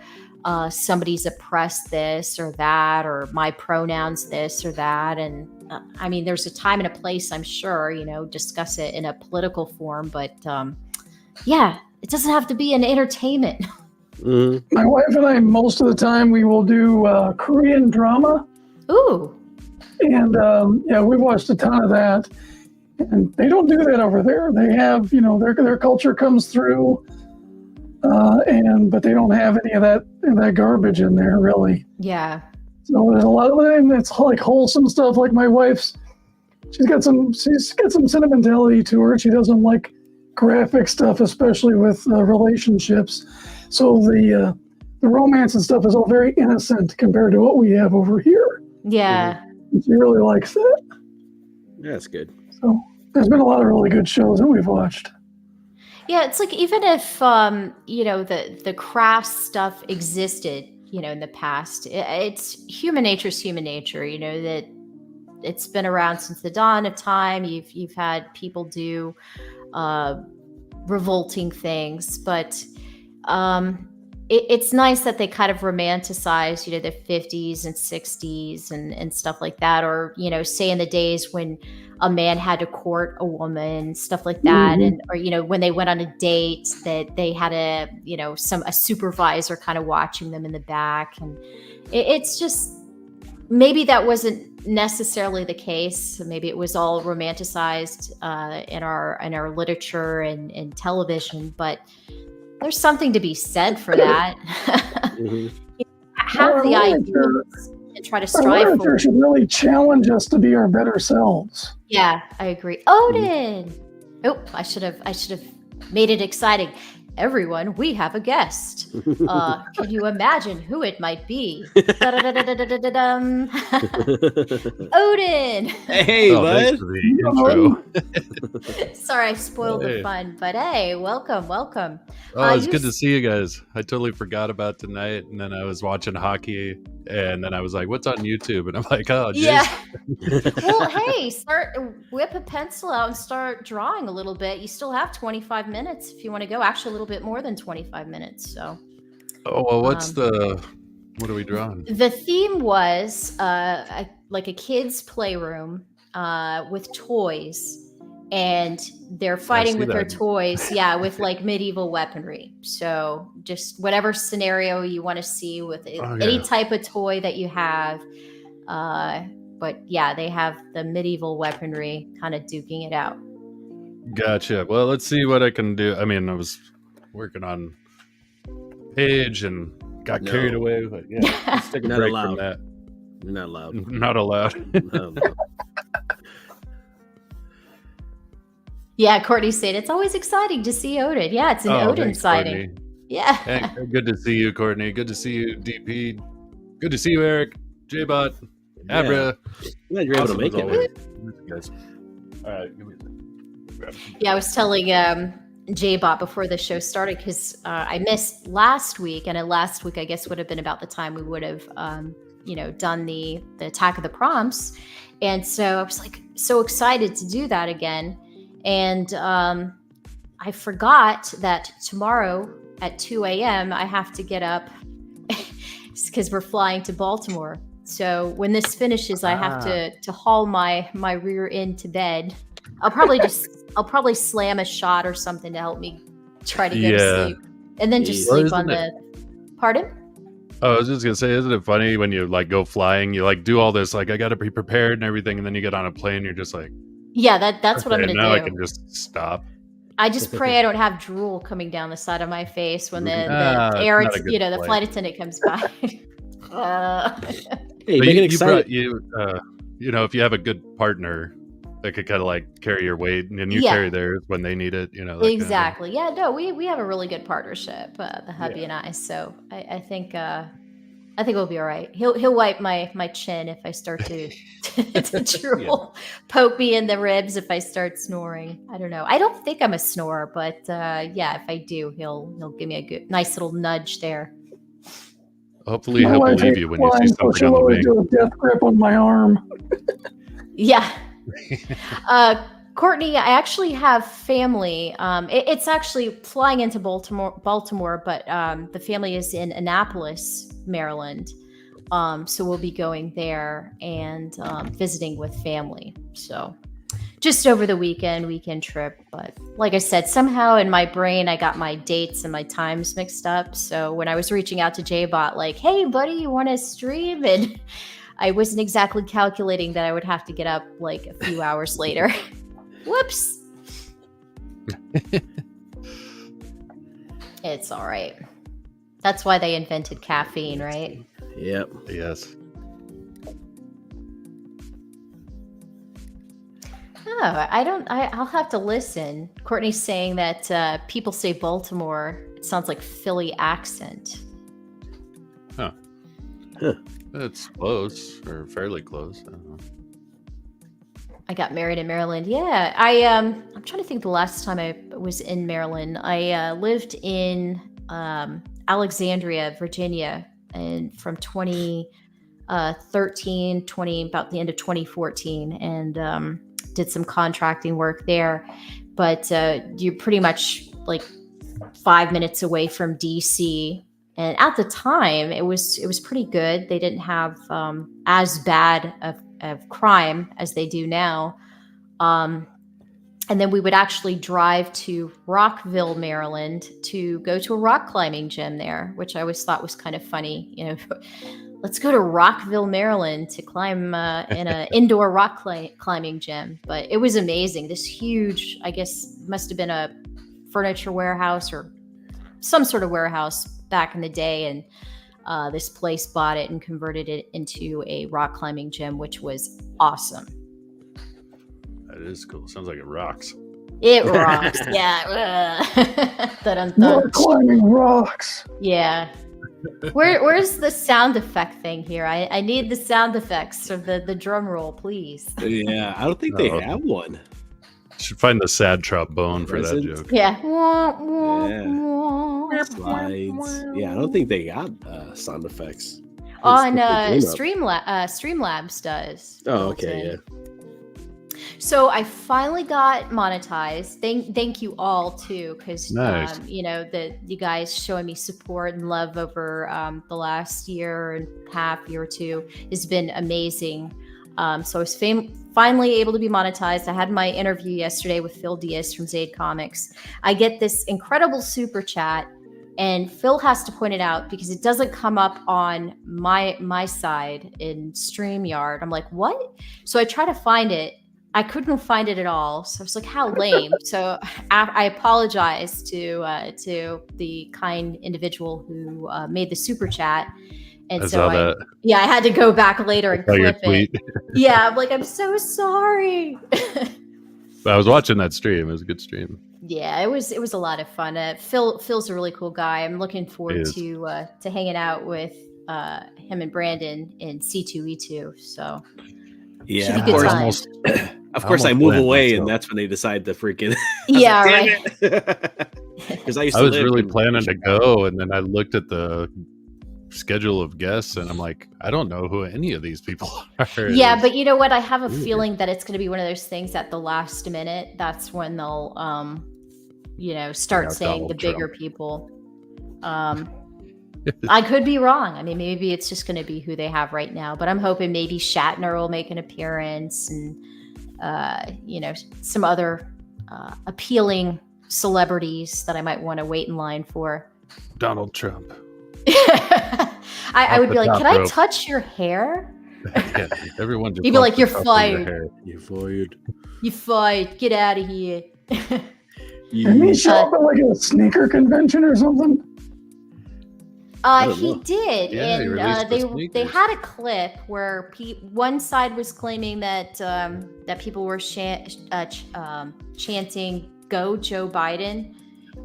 somebody's oppressed this or that, or my pronouns this or that. And I mean, there's a time and a place, I'm sure, discuss it in a political form, but it doesn't have to be an entertainment. Mm-hmm. My wife and I, most of the time, we will do Korean drama. Ooh. And we've watched a ton of that. And they don't do that over there. They have, their culture comes through, but they don't have any of that garbage in there, really. Yeah. So there's a lot of it, and it's like wholesome stuff. Like my wife's, she's got some sentimentality to her. She doesn't like graphic stuff, especially with relationships. So the romance and stuff is all very innocent compared to what we have over here. Yeah. And she really likes that. Yeah, that's good. So there's been a lot of really good shows that we've watched. Yeah, it's like even if the craft stuff existed, in the past, it's human nature's human nature. That it's been around since the dawn of time. You've had people do revolting things, but it's nice that they kind of romanticize, the 50s and 60s and stuff like that, or say in the days when a man had to court a woman, stuff like that. And, or, when they went on a date, that they had a supervisor kind of watching them in the back. And it's just, maybe that wasn't necessarily the case. Maybe it was all romanticized in our literature and television, but there's something to be said for that. Have the ideas and try to strive for literature it. should really challenge us to be our better selves. Yeah, I agree. Odin. Oh, I should have made it exciting. Everyone, we have a guest. Can you imagine who it might be? Da-da-da-da-da-da-dum. Odin. Hey, Thanks bud. for the intro. Sorry, I spoiled the fun, but hey, welcome. Oh, it's good to see you guys. I totally forgot about tonight, and then I was watching hockey, and then I was like, "What's on YouTube?" And I'm like, "Oh, geez." Yeah. Well, hey, whip a pencil out and start drawing a little bit. You still have 25 minutes if you want to go. Actually, a little bit more than 25 minutes. So. Oh well, what are we drawing? The theme was like a kid's playroom with toys. And they're fighting with their toys, with like medieval weaponry. So just whatever scenario you want to see with any type of toy that you have. But yeah, they have the medieval weaponry kind of duking it out. Gotcha. Well, let's see what I can do. I mean, I was working on page and got carried away. But yeah, let's take a break from that. You're not allowed. Not allowed. Yeah, Courtney said it's always exciting to see Odin. Yeah, it's an Odin sighting. Courtney. Yeah. Hey, good to see you, Courtney. Good to see you, DP. Good to see you, Eric. J-Bot. Abra. Glad you're able to make it. Guys. All right. Give me a second. Yeah, I was telling J-Bot before the show started because I missed last week, and last week I guess would have been about the time we would have, done the Attack of the Prompts, and so I was like so excited to do that again. And I forgot that tomorrow at 2 a.m. I have to get up because we're flying to Baltimore. So when this finishes, I have to haul my rear end to bed. I'll probably slam a shot or something to help me try to get to sleep, and then just sleep on the. Pardon? Oh, I was just gonna say, isn't it funny when you like go flying, you like do all this, like I got to be prepared and everything, and then you get on a plane, you're just like. Yeah, that's what I'm going to do. Now I can just stop. I just pray I don't have drool coming down the side of my face when the the flight attendant comes by. Hey, make it exciting. If you have a good partner that could kind of like carry your weight and you carry theirs when they need it, Exactly. Yeah, no, we have a really good partnership, the hubby and I. So I think we'll be all right. He'll wipe my chin if I start to drool, poke me in the ribs if I start snoring. I don't know. I don't think I'm a snorer, but if I do, he'll give me a nice little nudge there. Hopefully he'll believe you when you see something on the wing. Do a death grip on my arm. Yeah. Courtney, I actually have family. It's actually flying into Baltimore, but the family is in Annapolis, Maryland. So we'll be going there and visiting with family. So just over the weekend trip. But like I said, somehow in my brain, I got my dates and my times mixed up. So when I was reaching out to J-Bot, like, hey, buddy, you want to stream? And I wasn't exactly calculating that I would have to get up like a few hours later. Whoops. It's all right. That's why they invented caffeine, right? Yep. Yes. Oh, I'll have to listen. Courtney's saying that people say Baltimore. It sounds like Philly accent. Huh. Huh. It's close or fairly close. I don't know. I got married in Maryland. Yeah, I'm trying to think the last time I was in Maryland. I lived in Alexandria, Virginia, and from 2013, about the end of 2014, and did some contracting work there. But you're pretty much like 5 minutes away from DC. And at the time, it was pretty good. They didn't have as bad of crime as they do now. And then we would actually drive to Rockville, Maryland, to go to a rock climbing gym there, which I always thought was kind of funny. You know, let's go to Rockville, Maryland, to climb in an indoor rock climbing gym. But it was amazing. This huge, I guess, must have been a furniture warehouse or some sort of warehouse back in the day, and this place bought it and converted it into a rock climbing gym, which was awesome. That is cool. Sounds like it rocks. It rocks. Yeah. Rock climbing rocks. Yeah. Where's the sound effect thing here? I need the sound effects of the drum roll, please. Yeah, I don't think they have one. Should find the sad trombone for that Present. joke. Yeah. Slides. Yeah, I don't think they got sound effects. On Let's look Streamlabs does. Oh, okay, yeah. So I finally got monetized. Thank you all too, because Nice. you know, you guys showing me support and love over the last year and half, year or two has been amazing. So I was finally able to be monetized. I had my interview yesterday with Phil Diaz from Zaid Comics. I get this incredible super chat, and Phil has to point it out because it doesn't come up on my side in StreamYard. I'm like, what? So I try to find it. I couldn't find it at all. So I was like, how lame. So I apologize to the kind individual who made the super chat. And I so saw that. I had to go back later and I saw your clip it. tweet. Yeah, I'm like, I'm so sorry. But I was watching that stream. It was a good stream. Yeah, it was a lot of fun. Phil's a really cool guy. I'm looking forward to hanging out with him and Brandon in C2E2. So Yeah, should be good times. Of course, I move away, and that's when they decide to freaking. Yeah, right. right. Because I was really planning to go, and then I looked at the schedule of guests, and I'm like, I don't know who any of these people are. Yeah, but you know what? I have a feeling that it's going to be one of those things at the last minute. That's when they'll, start saying Donald the bigger Trump. people. I could be wrong. I mean, maybe it's just going to be who they have right now. But I'm hoping maybe Shatner will make an appearance, and some other appealing celebrities that I might want to wait in line for. Donald Trump. I would be like, can I rope. touch your hair? Yeah, everyone just You'd be like, wants to you're touch your fired. hair. You're fired. You fight. Get out of here. Didn't he show up at like a sneaker convention or something? He did, Yeah, he and released the they sneakers. had a clip where one side was claiming that that people were chanting "Go Joe Biden,"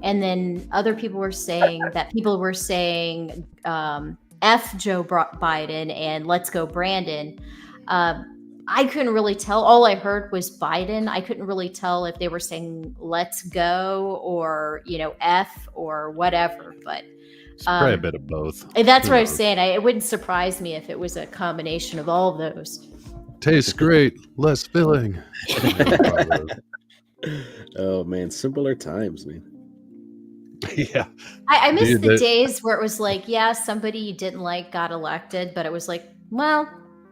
and then other people were saying that people were saying "F Joe Biden" and "Let's go Brandon." I couldn't really tell. All I heard was Biden. I couldn't really tell if they were saying "Let's go" or F or whatever, but. It's probably a bit of both. That's Who what I was knows? saying. It wouldn't surprise me if it was a combination of all of those. Tastes great, less filling. Oh man, simpler times, man. Yeah. I miss Dude, the days where it was like, yeah, somebody you didn't like got elected, but it was like, well,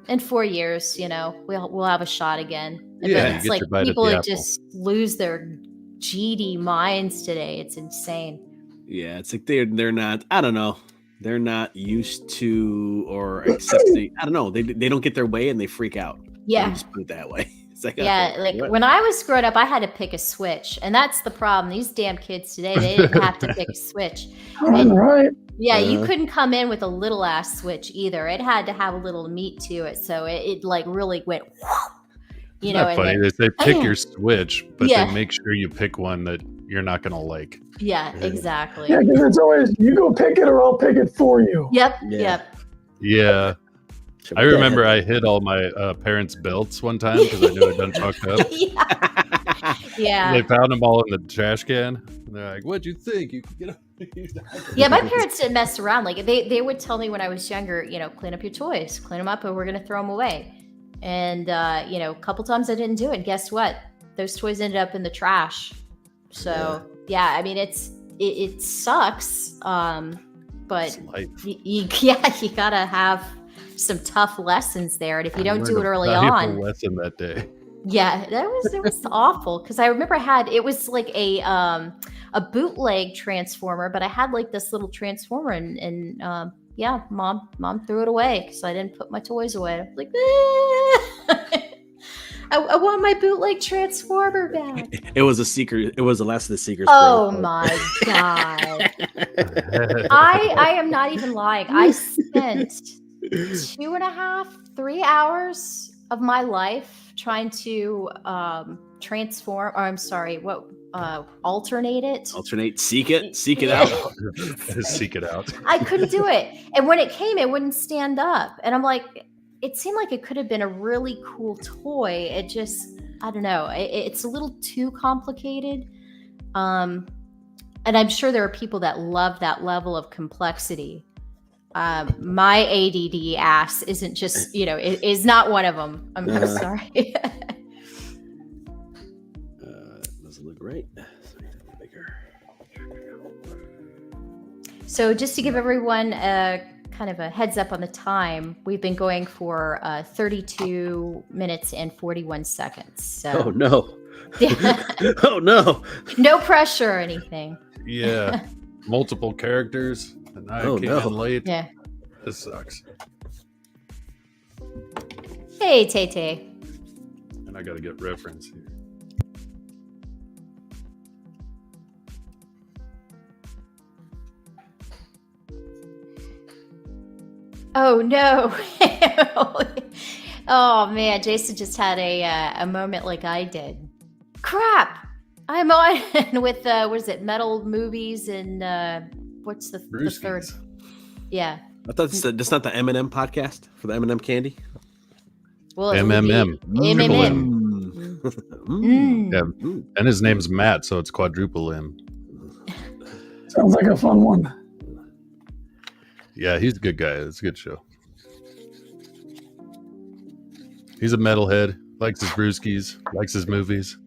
in 4 years, we'll have a shot again. And Yeah, then it's get like your bite at people the are apple. just lose their GD minds today. It's insane. Yeah, it's like they're not. I don't know. They're not used to or accepting. I don't know. They don't get their way and they freak out. Let me Yeah. just put it that way. Yeah, like when I was growing up, I had to pick a switch, and that's the problem. These damn kids today, they didn't have to pick a switch. And, Right. Yeah, you couldn't come in with a little ass switch either. It had to have a little meat to it, so it like really went. You know, Not funny. They say pick your switch, but Yeah. then make sure you pick one that you're not gonna like. Yeah, exactly. Yeah, because it's always you go pick it or I'll pick it for you. Yep. Yeah. Yep. Yeah. I remember I hid all my parents' belts one time because I knew I'd done fucked up. Yeah. They found them all in the trash can. And they're like, "What'd you think? You could get up." Yeah, my parents didn't mess around. Like they would tell me when I was younger, you know, clean up your toys, clean them up, or we're gonna throw them away. And you know, a couple times I didn't do it. Guess what? Those toys ended up in the trash. So yeah, I mean it sucks. But you gotta have some tough lessons there, and if you don't do it early on, lesson that day. Yeah, it was awful because I remember it was like a bootleg transformer, but I had like this little transformer, and yeah, mom threw it away because I didn't put my toys away. I was like, I want my bootleg transformer back. It was a secret. It was the last of the secrets. Oh my god! I am not even lying. I spent 2.5-3 hours of my life trying to transform, or I'm sorry, alternate, seek it out. Seek it out. I couldn't do it, and when it came, it wouldn't stand up, and I'm like, it seemed like it could have been a really cool toy. It just, I don't know, it's a little too complicated, and I'm sure there are people that love that level of complexity. My ADD ass isn't just, you know, is not one of them. I'm sorry. Doesn't look right. So just to give everyone kind of a heads up on the time, we've been going for 32 minutes and 41 seconds. So. Oh no. Oh no. No pressure or anything. Yeah. Multiple characters. And I came in late. Yeah. This sucks. Hey, Tay. And I got to get reference here. Oh no. Oh man, Jason just had a moment like I did. Crap. I'm on with what is it? Metal Movies and what's the third? Yeah. I thought that's not the M&M podcast for the M&M candy. Well, MMM. Mm. Yeah. And his name's Matt, so it's quadruple M. Sounds like a fun one. Yeah, he's a good guy. It's a good show. He's a metalhead, likes his brewskis, likes his movies.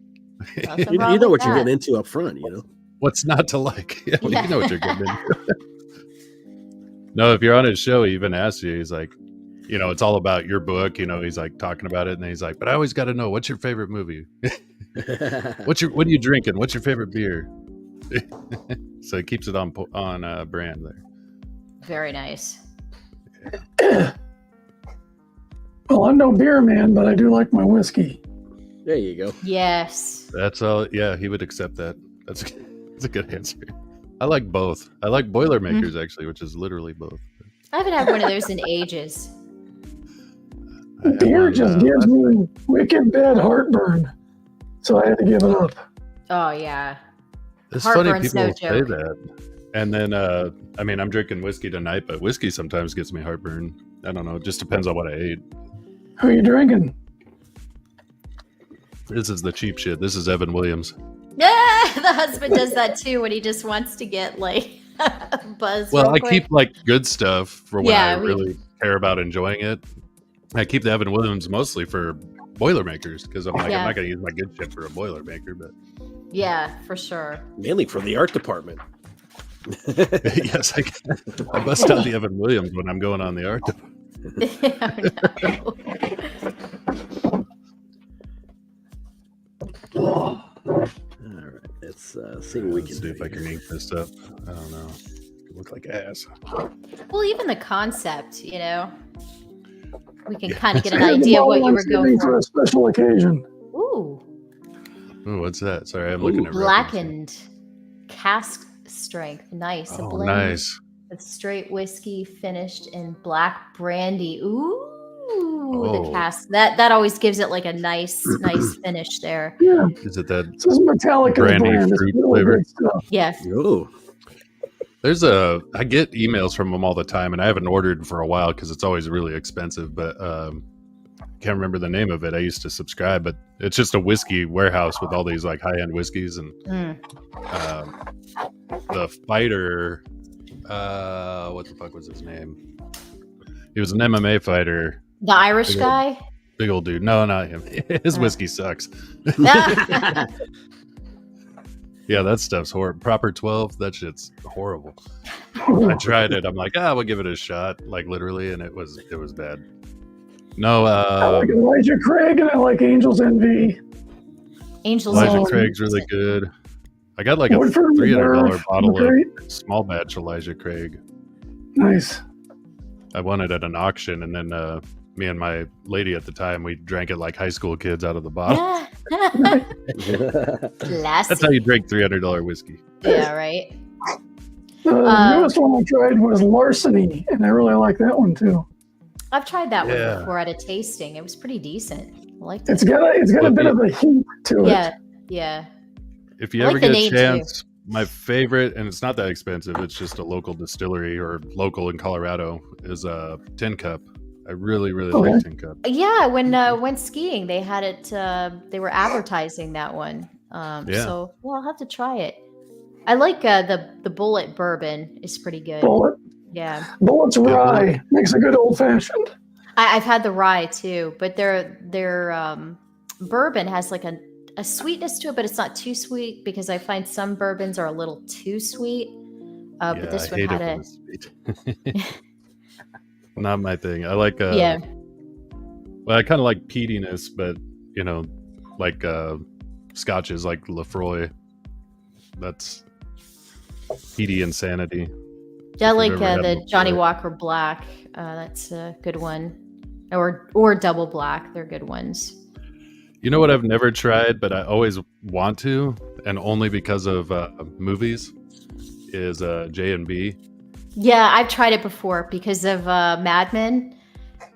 You know what you're getting into up front, you know? What's not to like? Yeah, well, you know what you're getting into. No, if you're on his show, he even asks you, he's like, you know, it's all about your book. You know, he's like talking about it, and then he's like, but I always got to know, what's your favorite movie? What are you drinking? What's your favorite beer? So he keeps it on brand there. Very nice. Well, I'm no beer man, but I do like my whiskey. There you go. Yes. That's all. Yeah, he would accept that. That's a good answer. I like both. I like Boilermakers, actually, which is literally both. I haven't had one of those in ages. Beer just gives me wicked bad heartburn, so I had to give it up. Oh yeah. It's funny Heartburn's people no say joke. that. And then, I mean, I'm drinking whiskey tonight, but whiskey sometimes gets me heartburn. I don't know. It just depends on what I ate. Who are you drinking? This is the cheap shit. This is Evan Williams. Yeah, the husband does that too when he just wants to get like buzz. Well, real I quick. keep like good stuff for when I we- really care about enjoying it. I keep the Evan Williams mostly for Boilermakers because I'm like, Yeah. I'm not going to use my good shit for a Boilermaker, but Yeah, for sure. Mainly for the art department. yes, I bust out the Evan Williams when I'm going on the art department. Oh, no. All right, let's see what we can Let's see if I can ink this up. I don't know. It look like ass. Well, even the concept, you know, we can Yeah. kind of get an I had the idea what bottle you I'm were going saving for for. a special occasion. Oh, what's that? Sorry, I'm looking at references. Blackened cask strength. Nice. A Oh, blend nice. of straight whiskey finished in black brandy. Ooh, the Oh. cask. That always gives it like a nice finish there. Yeah, Is it that this is Metallica brandy brand. It's fruit really flavor? good stuff. Yeah. Oh, I get emails from them all the time, and I haven't ordered for a while because it's always really expensive, but can't remember the name of it. I used to subscribe, but it's just a whiskey warehouse with all these like high-end whiskeys, and the fighter, what the fuck was his name? He was an MMA fighter. The Irish guy? Big old dude. No, not him. His whiskey sucks. Yeah, that stuff's horrible. Proper 12, that shit's horrible. I tried it. I'm like, we'll give it a shot, like literally, and it was bad. No, I like Elijah Craig and I like Angel's Envy. Angel's Elijah Envy. Craig's really good. I got like a Woodford $300 Reserve, bottle great. of small batch Elijah Craig. Nice. I won it at an auction, and then me and my lady at the time, we drank it like high school kids out of the bottle. That's how you drink $300 whiskey. Yeah, right. The newest one I tried was Larceny, and I really like that one too. I've tried that one before at a tasting. It was pretty decent. I liked it. It's got a bit of a heat to it. Yeah. If you I ever like the get a name, chance, my favorite, and it's not that expensive, it's just a local distillery or local in Colorado, is a Tin Cup. I really, really like Tin Cup. Yeah, when went skiing, they had it. They were advertising that one. So I'll have to try it. I like the Bullet bourbon is pretty good. Bullet. Yeah. Bullet's rye makes a good old fashioned. I've had the rye too, but their bourbon has like a sweetness to it, but it's not too sweet because I find some bourbons are a little too sweet. But this one had a. Not my thing. I like well, I kind of like peatiness, but like scotches like Lefroy. That's peaty insanity. Yeah, I like the Johnny Walker Black. That's a good one, or Double Black. They're good ones. You know what I've never tried, but I always want to, and only because of movies, is J&B. Yeah, I've tried it before because of Mad Men.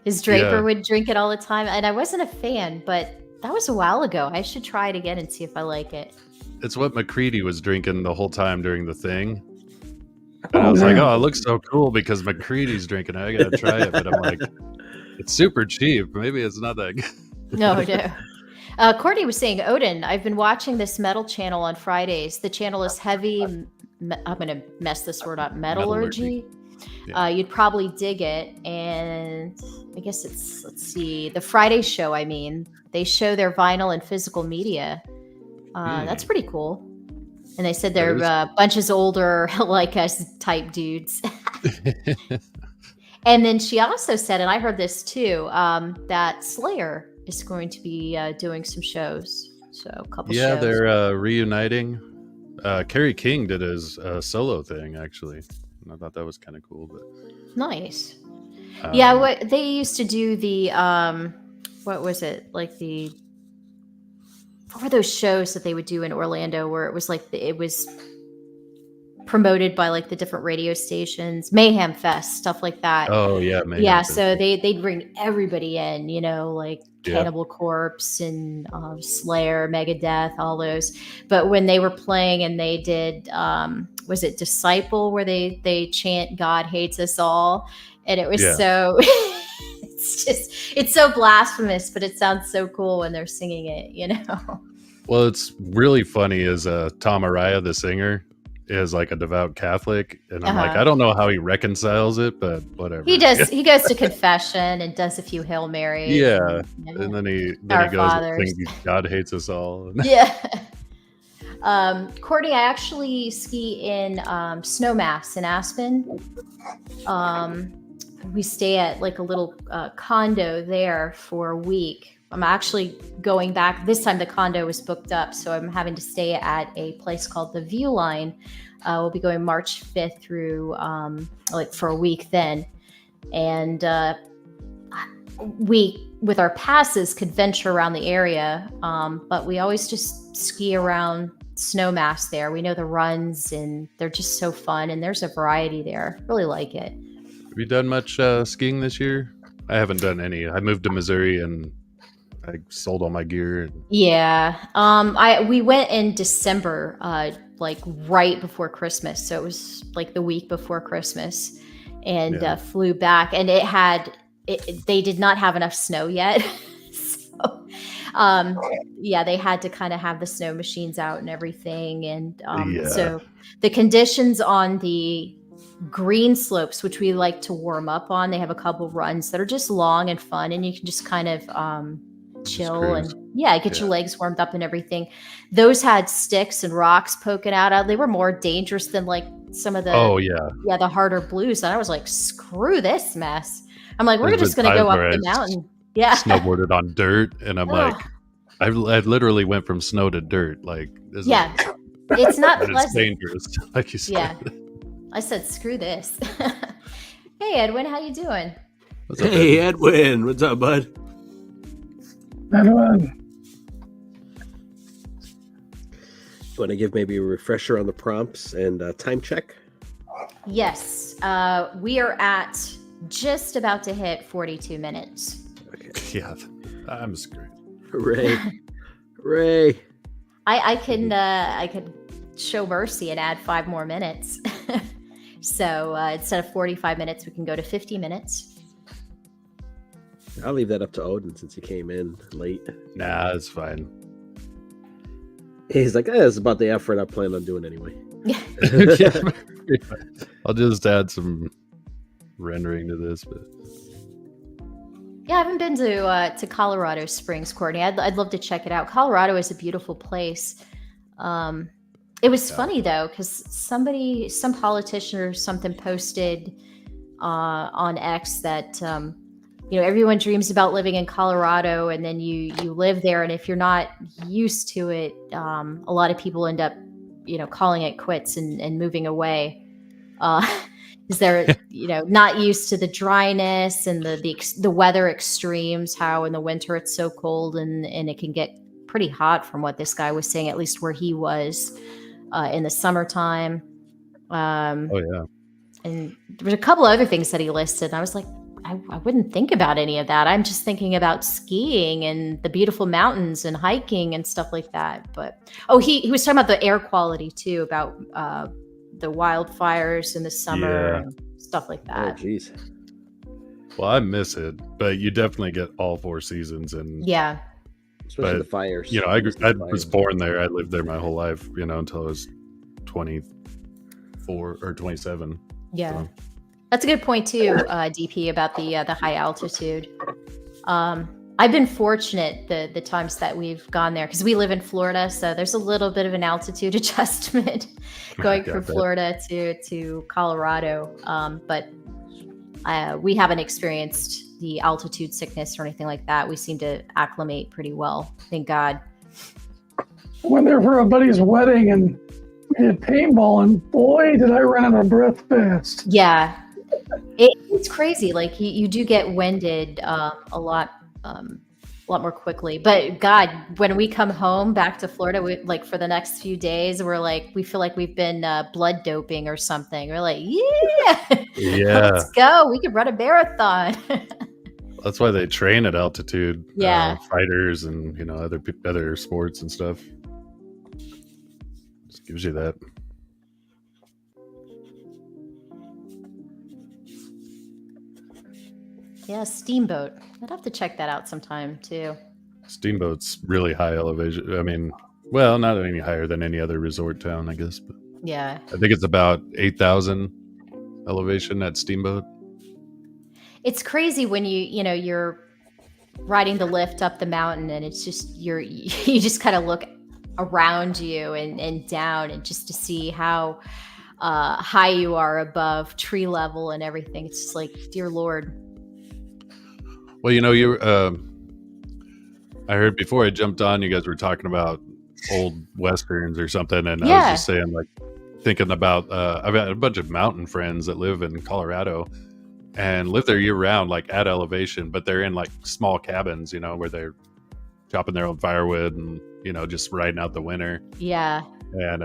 His Draper would drink it all the time, and I wasn't a fan, but that was a while ago. I should try it again and see if I like it. It's what McCready was drinking the whole time during the thing. And I was like, it looks so cool because McCready's drinking it. I gotta try it. But I'm like, it's super cheap. Maybe it's not that good. No. Courtney was saying, Odin, I've been watching this metal channel on Fridays. The channel is heavy. I'm going to mess this word up. Metallurgy. Yeah. You'd probably dig it. And I guess it's, let's see, the Friday show, they show their vinyl and physical media. That's pretty cool. And they said they're bunches older, like us type dudes. And then she also said, and I heard this too, that Slayer is going to be doing some shows. So a couple shows. Yeah, they're reuniting. Kerry King did his solo thing, actually. And I thought that was kind of cool. But nice. What they used to do the, what was it? Like what were those shows that they would do in Orlando where it was like it was promoted by like the different radio stations, Mayhem Fest, stuff like that. Oh yeah, Mayhem Fest. So they'd bring everybody in, like Cannibal Corpse and Slayer, Megadeth, all those. But when they were playing and they did, was it Disciple, where they chant "God hates us all," and it was so. It's so blasphemous, but it sounds so cool when they're singing it, Well, it's really funny is Tom Araya, the singer, is like a devout Catholic, and I'm like, I don't know how he reconciles it, but whatever. He does. He goes to confession and does a few Hail Marys. Yeah, and then he goes and sings "God hates us all." Yeah. Courtney, I actually ski in Snowmass in Aspen. We stay at like a little condo there for a week. I'm actually going back. This time the condo was booked up, so I'm having to stay at a place called the View Line. We'll be going March 5th through like for a week then. And we, with our passes, could venture around the area, but we always just ski around Snowmass there. We know the runs, and they're just so fun, and there's a variety there. Really like it. Have you done much skiing this year? I haven't done any. I moved to Missouri and I sold all my gear. Yeah. We went in December, like right before Christmas. So it was like the week before Christmas, and flew back, and they did not have enough snow yet. So, they had to kind of have the snow machines out and everything. And so the conditions on the green slopes, which we like to warm up on, they have a couple runs that are just long and fun, and you can just kind of chill and get your legs warmed up and everything. Those had sticks and rocks poking out. They were more dangerous than like some of the the harder blues. And I was like, screw this mess. I'm like, we're just gonna go up the mountain. Yeah, snowboarded on dirt, and I'm like, I literally went from snow to dirt. Like, this it's not pleasant. It's dangerous, like you said. Yeah, I said, screw this. Hey, Edwin, how you doing? What's up, hey, Edwin? What's up, bud? Edwin. You want to give maybe a refresher on the prompts and time check? Yes, we are at just about to hit 42 minutes. Okay. Yeah, I'm screwed. Hooray! Hooray! I could show mercy and add 5 more minutes. So instead of 45 minutes, we can go to 50 minutes. I'll leave that up to Odin since he came in late. Nah, it's fine. He's like, it's about the effort I plan on doing anyway. Yeah. I'll just add some rendering to this, but yeah, I haven't been to Colorado Springs, Courtney. I'd love to check it out. Colorado is a beautiful place. It was funny though, because some politician or something posted on X that everyone dreams about living in Colorado, and then you live there, and if you're not used to it, a lot of people end up calling it quits and moving away. Is they're not used to the dryness and the weather extremes, how in the winter it's so cold and it can get pretty hot, from what this guy was saying, at least where he was in the summertime. And there was a couple other things that he listed, and I was like, I wouldn't think about any of that. I'm just thinking about skiing and the beautiful mountains and hiking and stuff like that. But he was talking about the air quality too, about the wildfires in the summer and stuff like that. Oh, geez. Well, I miss it, but you definitely get all 4 seasons, and especially the fires. I was born there. I lived there my whole life, until I was 24 or 27. Yeah. So. That's a good point too, DP, about the high altitude. I've been fortunate the times that we've gone there, because we live in Florida, so there's a little bit of an altitude adjustment going from Florida to Colorado. But we haven't experienced the altitude sickness or anything like that. We seem to acclimate pretty well, thank God. I went there for a buddy's wedding, and we did paintball, and boy, did I run out of breath fast. Yeah. It's crazy. Like you do get winded a lot more quickly. But God, when we come home back to Florida, we, like for the next few days, we feel like we've been blood doping or something. We're like, let's go. We could run a marathon. That's why they train at altitude. Yeah, fighters and other sports and stuff. Just gives you that. Yeah, Steamboat. I'd have to check that out sometime too. Steamboat's really high elevation. I mean, well, not any higher than any other resort town, I guess. But yeah, I think it's about 8,000 elevation at Steamboat. It's crazy when you're riding the lift up the mountain, and it's just you just kind of look around you and down, and just to see how high you are above tree level and everything. It's just like, dear Lord. Well, I heard before I jumped on, you guys were talking about old Westerns or something. And I was just saying, like, thinking about, I've got a bunch of mountain friends that live in Colorado, and live there year round, like at elevation, but they're in like small cabins, where they're chopping their own firewood and, just riding out the winter. Yeah. And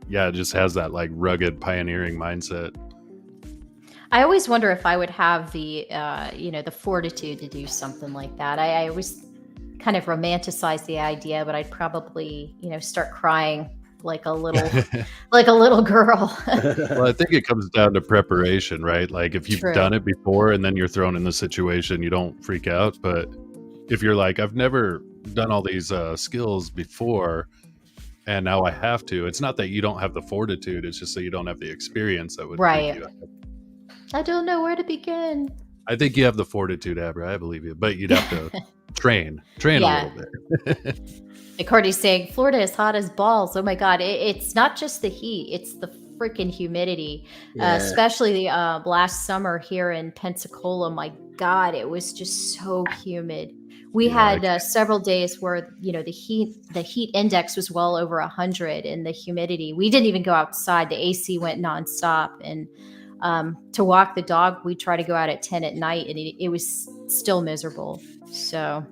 it just has that like rugged pioneering mindset. I always wonder if I would have the, the fortitude to do something like that. I always kind of romanticize the idea, but I'd probably, start crying like a little girl. Well, I think it comes down to preparation, right? Like if you've True. done it before and then you're thrown in the situation, you don't freak out. But if you're like, I've never done all these skills before, and now I have to, it's not that you don't have the fortitude, it's just that you don't have the experience that would Right. freak you out. I don't know where to begin. I think you have the fortitude, Abra. I believe you, but you'd have to train Yeah. a little bit. Like Courtney's saying, Florida is hot as balls. Oh my God. It's not just the heat, it's the freaking humidity. Yeah. Especially the last summer here in Pensacola. My God, it was just so humid. We Yeah, had several days where, the heat index was well over 100, and the humidity, we didn't even go outside. The AC went nonstop. And to walk the dog, we try to go out at 10 at night, and it was still miserable. So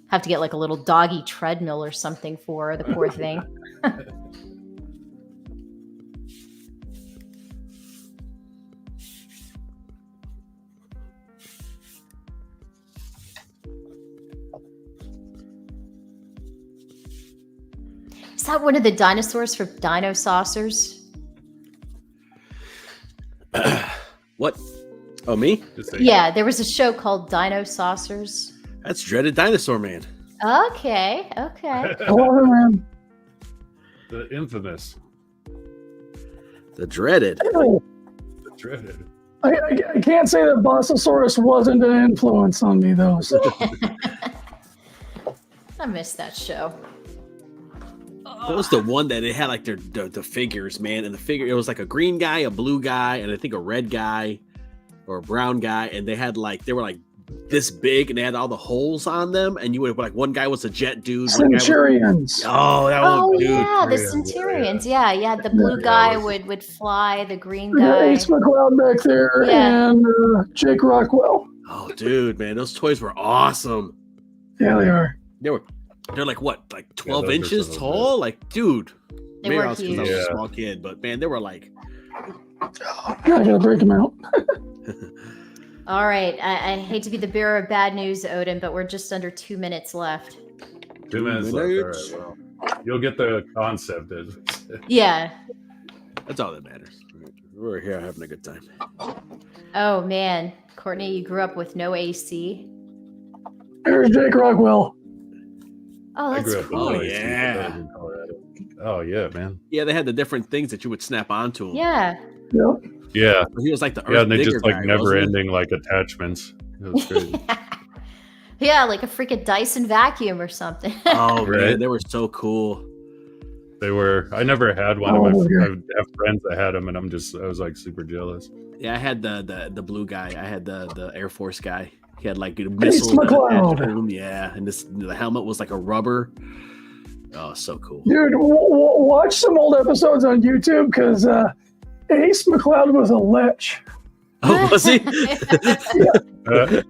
have to get like a little doggy treadmill or something for the poor thing. Is that one of the dinosaurs for Dino Saucers? What? Oh, me? Just say- Yeah, there was a show called Dino Saucers. That's Dreaded Dinosaur Man. Okay. I love it, man. The infamous. The Dreaded. The dreaded. I can't say that Bossosaurus wasn't an influence on me, though. So. I missed that show. That was the one that it had like the figures, man. And the figure, it was like a green guy, a blue guy, and I think a red guy or a brown guy. And they were like this big, and they had all the holes on them. And you would like one guy was a jet dude. Centurions. Oh dude. yeah, the Centurions, Centurions. Yeah. The blue Yeah, guy it was- would fly. The green We got guy. Ace McLeod back there Yeah. and Jake Rockwell. Oh, dude, man, those toys were awesome. Yeah, they are. They're like what, like 12 those are inches some of tall? Like, dude. They Maybe were I was because I was huge. a Yeah. small kid, but man, they were like. I gotta break them out. All right. I hate to be the bearer of bad news, Odin, but we're just under 2 minutes left. 2 minutes left. All right, well, you'll get the concept. Yeah. That's all that matters. We're here having a good time. Oh man, Courtney, you grew up with no AC. There's Jake Rockwell. Oh, I that's grew up cool. in Oh, Boise, yeah. in Colorado. Oh yeah, man. Yeah, they had the different things that you would snap onto him. Yeah. Yep. Yeah, He was like the Earth yeah, and they digger just like guy, never wasn't he? ending like attachments. It was crazy. Yeah, like a freaking Dyson vacuum or something. Oh man, Right. they were so cool. They were. I never had one. Oh, of my okay. I have friends that had them, and I was like super jealous. Yeah, I had the blue guy. I had the Air Force guy. He had like Ace missiles. McLeod. attached to him. Yeah, and the helmet was like a rubber. Oh, so cool. Dude, watch some old episodes on YouTube because Ace McLeod was a lech. Oh, was he?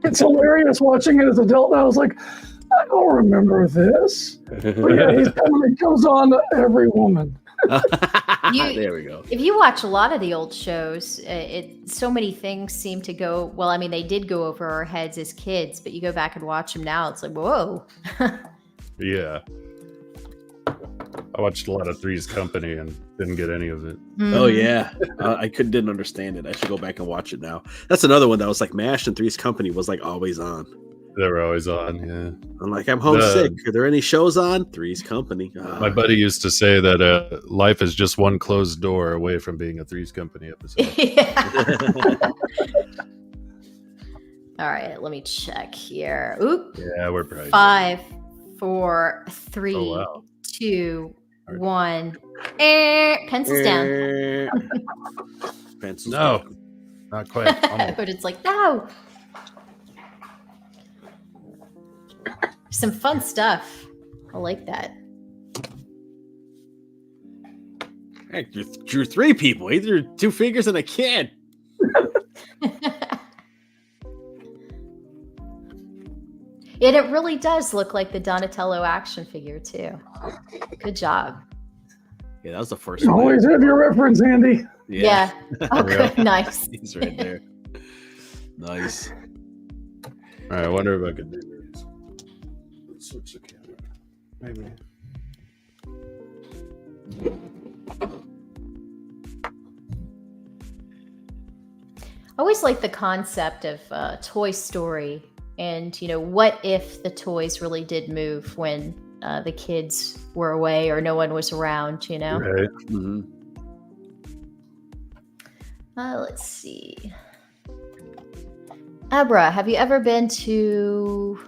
It's hilarious watching it as an adult. And I was like, I don't remember this. But yeah, he comes on to every woman. There we go. If you watch a lot of the old shows, so many things seem to go. Well, I mean, they did go over our heads as kids, but you go back and watch them now, it's like, whoa. Yeah. I watched a lot of Three's Company and didn't get any of it. Oh yeah, I didn't understand it. I should go back and watch it now. That's another one that was like MASH and Three's Company was like always on. They were always on. Yeah. I'm like, I'm homesick. Are there any shows on? Three's Company. My buddy used to say that life is just one closed door away from being a Three's Company episode. Yeah. All right, let me check here. Oop. Yeah, we're probably 5, 4, 3, Oh, wow. 2, All right. 1. Pencils down. Pencils No. down. Not quite. Almost. But it's like, no. Some fun stuff. I like that. Hey, you're three people. Either two fingers and a kid. And it really does look like the Donatello action figure too. Good job. Yeah, that was the first You one. always have your reference handy. Yeah. Oh, good. Nice. He's right there. Nice. All right, I wonder if I can do this. Let's switch the camera. Maybe. I always like the concept of Toy Story, and what if the toys really did move when the kids were away or no one was around? Right. Mm-hmm. Let's see. Abra, have you ever been to?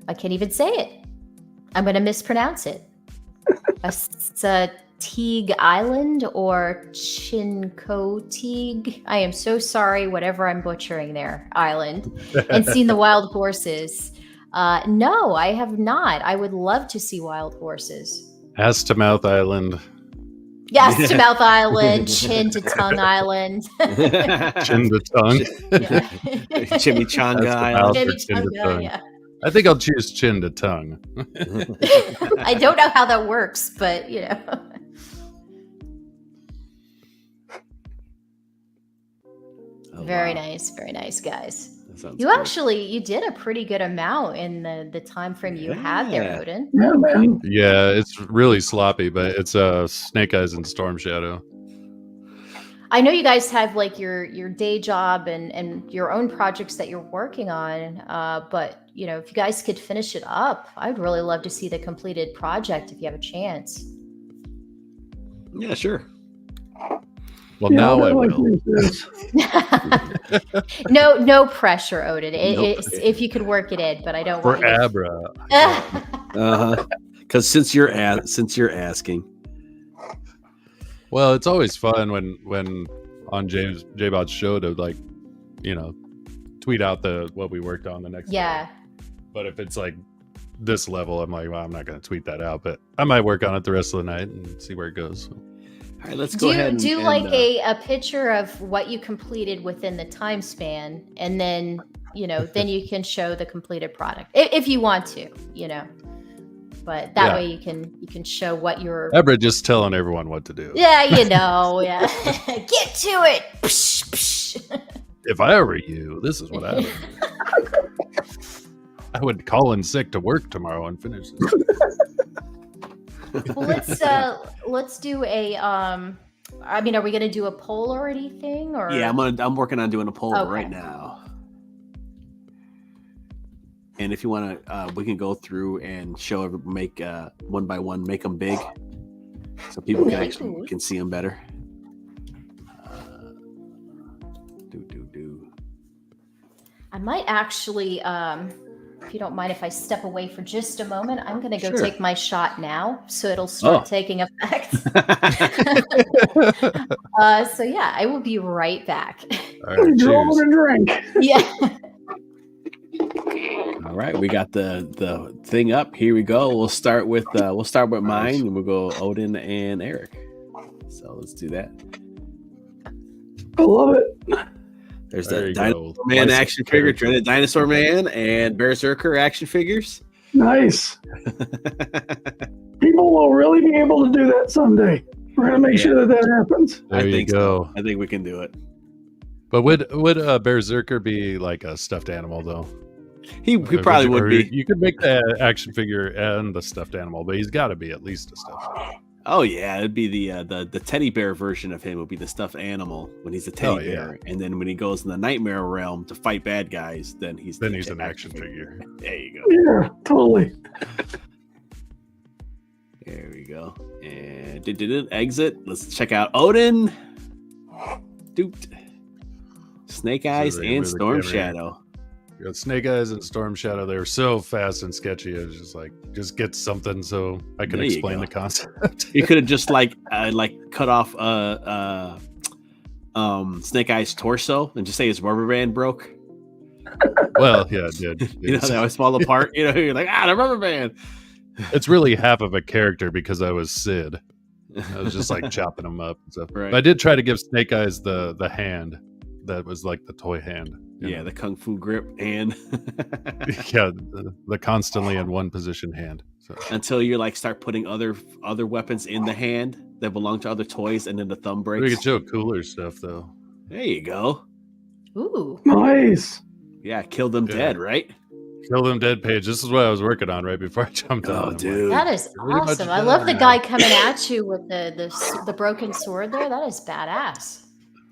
I can't even say it. I'm going to mispronounce it. Teague Island or Chincoteague. I am so sorry, whatever I'm butchering there, island, and seen the wild horses. No, I have not. I would love to see wild horses. Ass to Mouth Island. Yes, to Mouth Island, Chin to Tongue Island. Chin to Tongue. Yeah. Chimichanga That's the Island. mouth. Chin to Chimichanga, tongue. yeah. I think I'll choose Chin to Tongue. I don't know how that works, but Oh, very wow. nice, guys. That sounds You good. actually did a pretty good amount in the time frame you had there, Yeah. Odin. Yeah, man. Yeah, it's really sloppy, but it's Snake Eyes and Storm Shadow. I know you guys have like your day job and your own projects that you're working on, but if you guys could finish it up, I'd really love to see the completed project if you have a chance. Yeah, sure. Well, Yeah, now I like will. this. No pressure, Odin. Nope. If you could work it in, but I don't For want you. Abra. Uh-huh. Because since you're asking. Well, it's always fun when on J-Bot's show to tweet out what we worked on the next Yeah. day. But if it's like this level, I'm like, well, I'm not going to tweet that out, but I might work on it the rest of the night and see where it goes. All right, let's go ahead and do like a picture of what you completed within the time span, and then then you can show the completed product if you want to, but that way you can show what you're Abra just telling everyone what to do. yeah get to it. Psh, psh. If I were you, this is what I would do. I would call in sick to work tomorrow and finish this. Well, let's do a are we gonna do a poll or anything, or Yeah, I'm working on doing a poll Okay. right now. And if you want to, we can go through and make one by one, make them big, so people can see them better. I might actually, if you don't mind, if I step away for just a moment, I'm going to go Sure. take my shot now, so it'll start taking effect. So yeah, I will be right back. All right, Draw cheers. and drink. Yeah. All right, we got the thing up. Here we go. We'll start with mine, and we'll go Odin and Eric. So let's do that. I love it. There's There the you Dinosaur go. Man License action figure, character. Dreaded Dinosaur Man, and Berserker action figures. Nice. People will really be able to do that someday. We're going to make sure that happens. There I you think go. I think we can do it. But would Berserker be like a stuffed animal though? He probably would be. You could make the action figure and the stuffed animal, but he's got to be at least a stuffed animal. Oh yeah, it'd be the teddy bear version of him would be the stuffed animal when he's a teddy bear, and then when he goes in the nightmare realm to fight bad guys, then he's an action figure. There you go. Yeah, totally. There we go. And did exit. Let's check out Odin, Doot, Snake Eyes, they and move the Storm camera. Shadow. You got Snake Eyes and Storm Shadow. They were so fast and sketchy. It was just like, just get something so I can There you explain go. the concept. You could have just like cut off Snake Eyes torso and just say his rubber band broke. Well, yeah, it did. You know, they always fall apart. You know, you're like, the rubber band. It's really half of a character because I was Sid. I was just like chopping them up and stuff. Right. But I did try to give Snake Eyes the hand that was like the toy hand. Yeah, the kung fu grip hand. Yeah, the constantly in one position hand. So. Until you like start putting other weapons in the hand that belong to other toys, and then the thumb breaks. We could show cooler stuff though. There you go. Ooh. Nice. Yeah, kill them dead, right? Kill them dead page. This is what I was working on right before I jumped on. Oh, dude. That is pretty much awesome. I love the done. guy coming at you with the broken sword there. That is badass.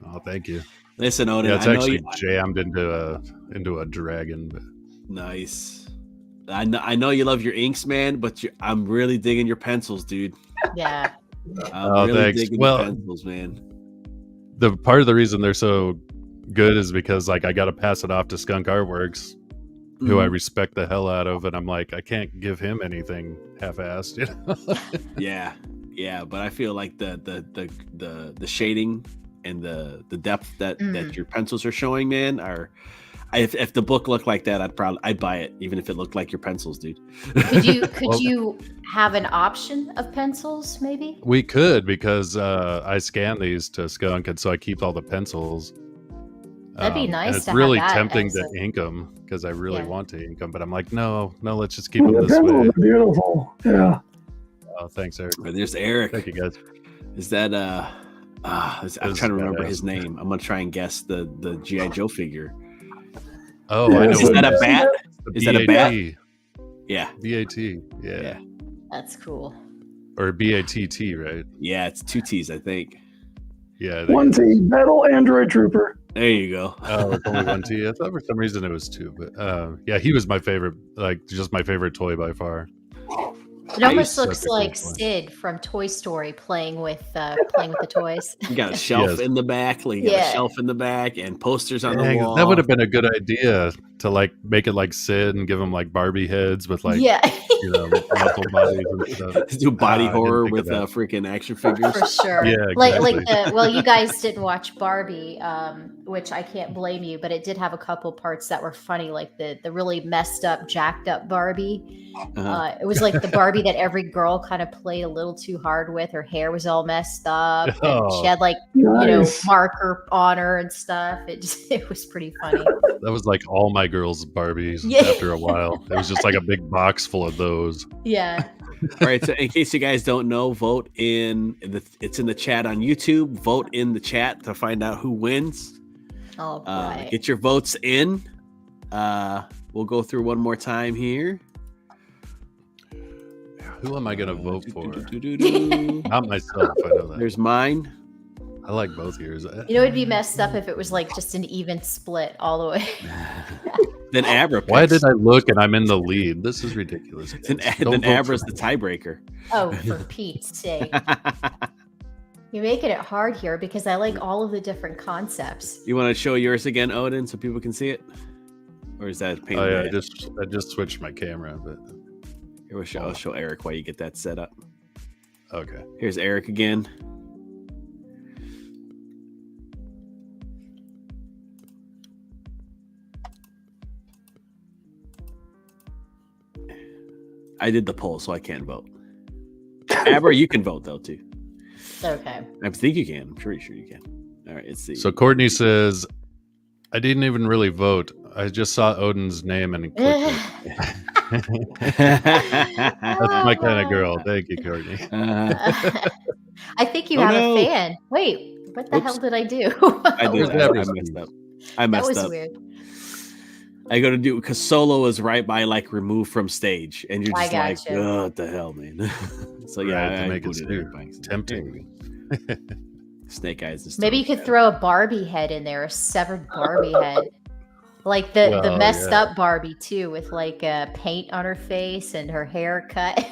Oh, thank you. Listen, Odin, Yeah, it's I know actually you, jammed into a dragon. But nice. I know you love your inks, man, but I'm really digging your pencils, dude. Yeah. I'm really thanks. digging Well, your pencils, man. the part of the reason they're so good is because like I got to pass it off to Skunk Artworks, who I respect the hell out of, and I'm like, I can't give him anything half-assed, you know? Yeah, but I feel like the shading and the depth that your pencils are showing, man, are. If the book looked like that, I'd buy it, even if it looked like your pencils, dude. Could you have an option of pencils, maybe? We could, because I scan these to Skunk, and so I keep all the pencils. That'd be nice And it's to have really that tempting as to a- ink them because I really Yeah. want to ink them, but I'm like, no, let's just keep Well, them the this pencils way. are beautiful. Yeah. Oh, thanks, Eric. There's Eric. Thank you, guys. Is that I'm trying to remember badass. his name. I'm gonna try and guess the GI Joe figure. Oh, I know. Is what that it a bat? The Is that a bat? BAT. Yeah, BAT. Yeah. Yeah. That's cool. Or BATT, right? yeah. It's 2 T's, I think. Yeah. I think One it T, is. Battle Android Trooper. There you go. Oh, it's only one T. I thought for some reason it was two, but yeah, he was my favorite, like just my favorite toy by far. It almost such looks a cool like toy. Sid from Toy Story playing with the toys. You got a shelf Yes. in the back. Like, you got Yeah. a shelf in the back and posters on the Dang, wall. that would have been a good idea to like make it like Sid and give him like Barbie heads with like yeah, you know muscle bodies and stuff. do body I didn't horror think of with that. freaking action figures. for sure. Yeah, Like exactly. you guys didn't watch Barbie, which I can't blame you, but it did have a couple parts that were funny, like the really messed up, jacked up Barbie. Uh-huh. It was like the Barbie that every girl kind of played a little too hard with. Her hair was all messed up. And Oh. she had like Nice. marker on her and stuff. It was pretty funny. That was like all my girls' Barbies Yeah. after a while. It was just like a big box full of those. Yeah. All right. So, in case you guys don't know, it's in the chat on YouTube. Vote in the chat to find out who wins. Oh boy. Get your votes in. We'll go through one more time here. Who am I gonna vote for? Do-do-do-do-do. Not myself. I know that. There's mine. I like both yours. You know, it'd be messed up if it was like just an even split all the way. Then Abra. Why picks. did I look and I'm in the lead? This is ridiculous. Then, guys. Don't then vote for Abra's the me. tiebreaker. Oh, for Pete's sake. You're making it hard here because I like all of the different concepts. You want to show yours again, Odin, so people can see it? Or is that a pain? Oh in yeah, the I ass? just switched my camera, but Here, I'll show Eric why you get that set up. okay. Here's Eric again. I did the poll, so I can't vote. Abra, you can vote though too. Okay. I think you can. I'm pretty sure you can. All right, let's see. So Courtney says, I didn't even really vote. I just saw Odin's name and clicked it. That's my kind of girl. Thank you, Courtney. I think you Oh, have no. a fan. Wait, what the Oops. hell did I do? I did. Where's I Abra's messed up. That was weird. I go to do because solo is right by like removed from stage, and you're I just like, gotcha. oh, what the hell, man. So yeah, Right, to I make it booted too Eric by accident. tempting. There we go. Snake eyes. And Maybe you stuff. could throw a Barbie head in there, a severed Barbie head. Like the Well, messed yeah. up Barbie too, with like paint on her face and her hair cut.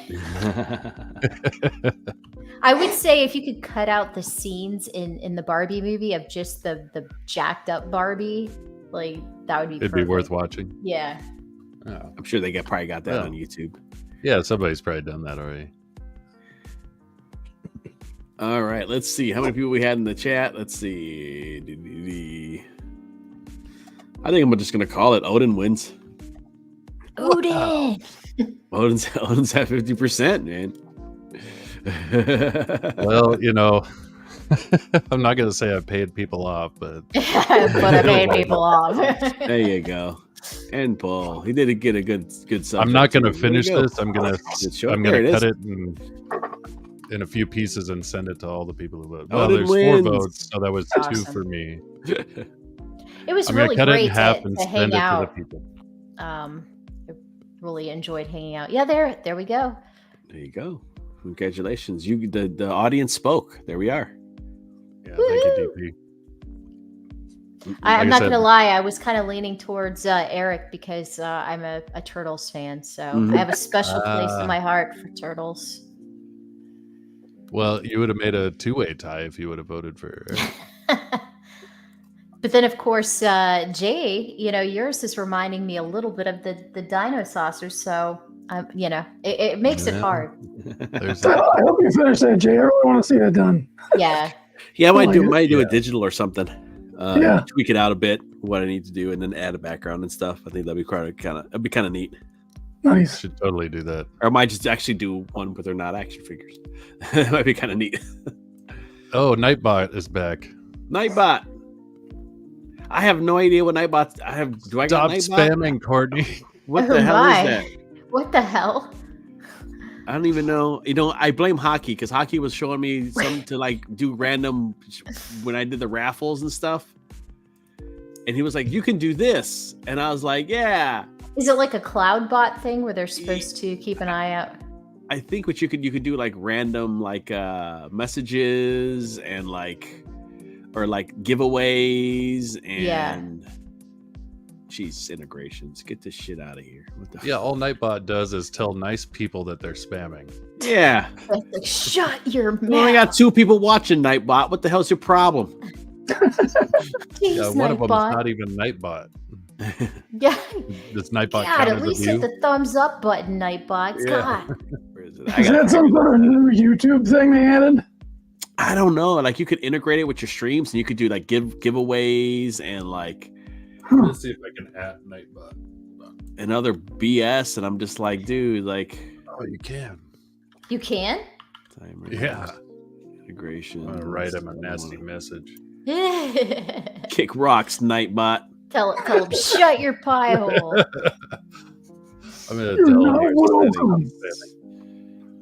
I would say if you could cut out the scenes in the Barbie movie of just the jacked up Barbie, like that would be It'd be perfect. worth watching. Yeah. Oh. I'm sure they probably got that Yeah. on YouTube. Yeah, somebody's probably done that already. All right, let's see how many people we had in the chat. Let's see. I think I'm just gonna call it. Odin wins. Odin. Odin's at 50%, man. Well, you know, I'm not gonna say I paid people off, but but I paid people off. There you go. And Paul, he did get a good subject. I'm not gonna too. finish There you this. I'm gonna There it cut is. it in a few pieces and send it to all the people who voted. Well, Odin there's wins. 4 votes, so that was 2 Awesome. for me. It was I'm gonna really cut it great in half to and hang send it to the out. people. I really enjoyed hanging out. Yeah, there we go. There you go. Congratulations. The audience spoke. There we are. Yeah, thank you, DP. I'm I not said- gonna lie, I was kind of leaning towards Eric because I'm a Turtles fan, so Mhm. I have a special place in my heart for Turtles. Well, you would have made a 2-way tie if you would have voted for Eric. But then, of course, Jay, yours is reminding me a little bit of the Dino Saucers, so it makes it Yeah. hard. There's I hope you finish that, Jay. I really want to see that done. Yeah, Yeah, I might do Yeah. it digital or something. Yeah. Tweak it out a bit, what I need to do, and then add a background and stuff. I think that'd be kind of neat. Nice. should totally do that. Or I might just actually do one where they're not action figures. It might be kind of neat. Oh, Nightbot is back. Nightbot. I have no idea what Nightbot. I have. Do I Stop got Nightbot? spamming, Courtney. What Oh the hell my. is that? what the hell? I don't even know. I blame Hockey because Hockey was showing me some to like do random when I did the raffles and stuff. And he was like, "You can do this," and I was like, "Yeah." Is it like a cloud bot thing where they're supposed to keep an eye out? I think what you could do like random like messages and like giveaways and jeez, integrations. Get this shit out of here. What the Yeah, all Nightbot does is tell nice people that they're spamming. Yeah. It's like, shut your mouth. We only got 2 people watching Nightbot. What the hell's your problem? Jeez, Yeah, one of them is Nightbot. not even Nightbot. Yeah. Does Nightbot God, count at as least a hit view? the thumbs up button, Nightbots. Yeah. God. Where is it? Is that some sort of new YouTube thing they added? I don't know. Like you could integrate it with your streams and you could do like giveaways and like Let's see if I can add Nightbot. and other BS. And I'm just like, dude, like Oh, you can. You can? timer, Yeah. integration. I'm gonna write him a nasty message. Kick rocks, Nightbot. tell him, shut your pie hole. I'm gonna You're tell not him. welcome.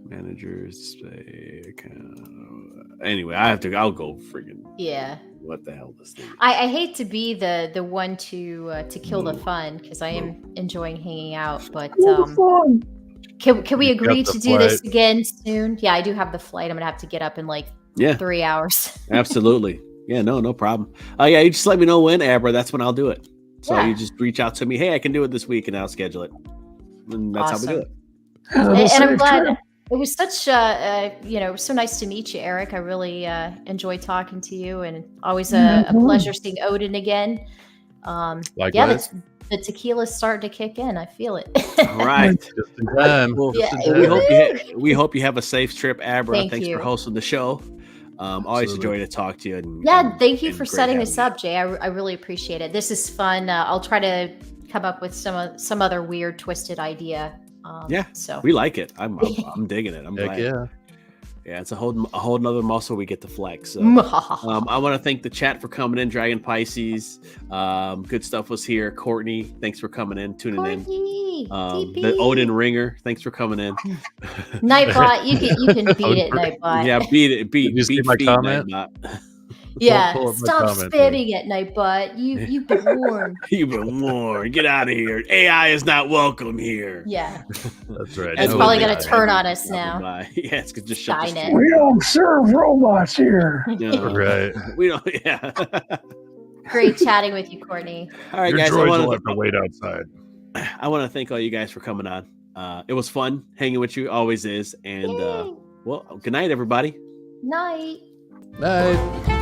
Managers say account. Anyway, I'll go freaking Yeah. what the hell this thing. I hate to be the one to kill the fun because I am enjoying hanging out, but What the fun? can we You've agree got to the do this flight. again soon? Yeah, I do have the flight. I'm gonna have to get up in like Yeah, 3 hours. absolutely. Yeah, no problem. Oh yeah, you just let me know when, Abra. That's when I'll do it. So Yeah. you just reach out to me. Hey, I can do it this week, and I'll schedule it. And that's how we do it. Have a And I'm safe glad trip. it was such so nice to meet you, Eric. I really enjoyed talking to you, and always a pleasure seeing Odin again. Yeah, Likewise. the tequila's starting to kick in. I feel it. All right. Just in time. Well, Yeah. we hope you have a safe trip, Abra. Thank Thanks you. for hosting the show. Always a Absolutely. joy to talk to you. And, Yeah, and- thank you and for great setting this having up, Jay. I really appreciate it. This is fun. I'll try to come up with some other weird, twisted idea. Yeah, So you. We like it. I'm digging it. I'm Heck glad. yeah. Yeah, it's a whole nother muscle we get to flex. So. I want to thank the chat for coming in. Dragon Pisces, good stuff was here. Courtney, thanks for coming in, tuning in. Courtney, TP. The Odin Ringer, thanks for coming in. Nightbot, you can beat it, Nightbot. Yeah, beat it. Did you see beat my feet, comment? Nightbot. Yeah, Pull up my stop comment, spamming it, Nightbot. You've been warned. You've been warned. Get out of here. AI is not welcome here. Yeah, That's right. it's No probably way. gonna turn on us now. Bye. Yeah, it's gonna just shut the Skynet. stream. We don't serve robots here. No, Right. we don't. Yeah. Great chatting with you, Courtney. All right, Your guys. droids will have to wait outside. I want to thank all you guys for coming on. It was fun hanging with you. Always is. And Yay. well, good night, everybody. Night. Night.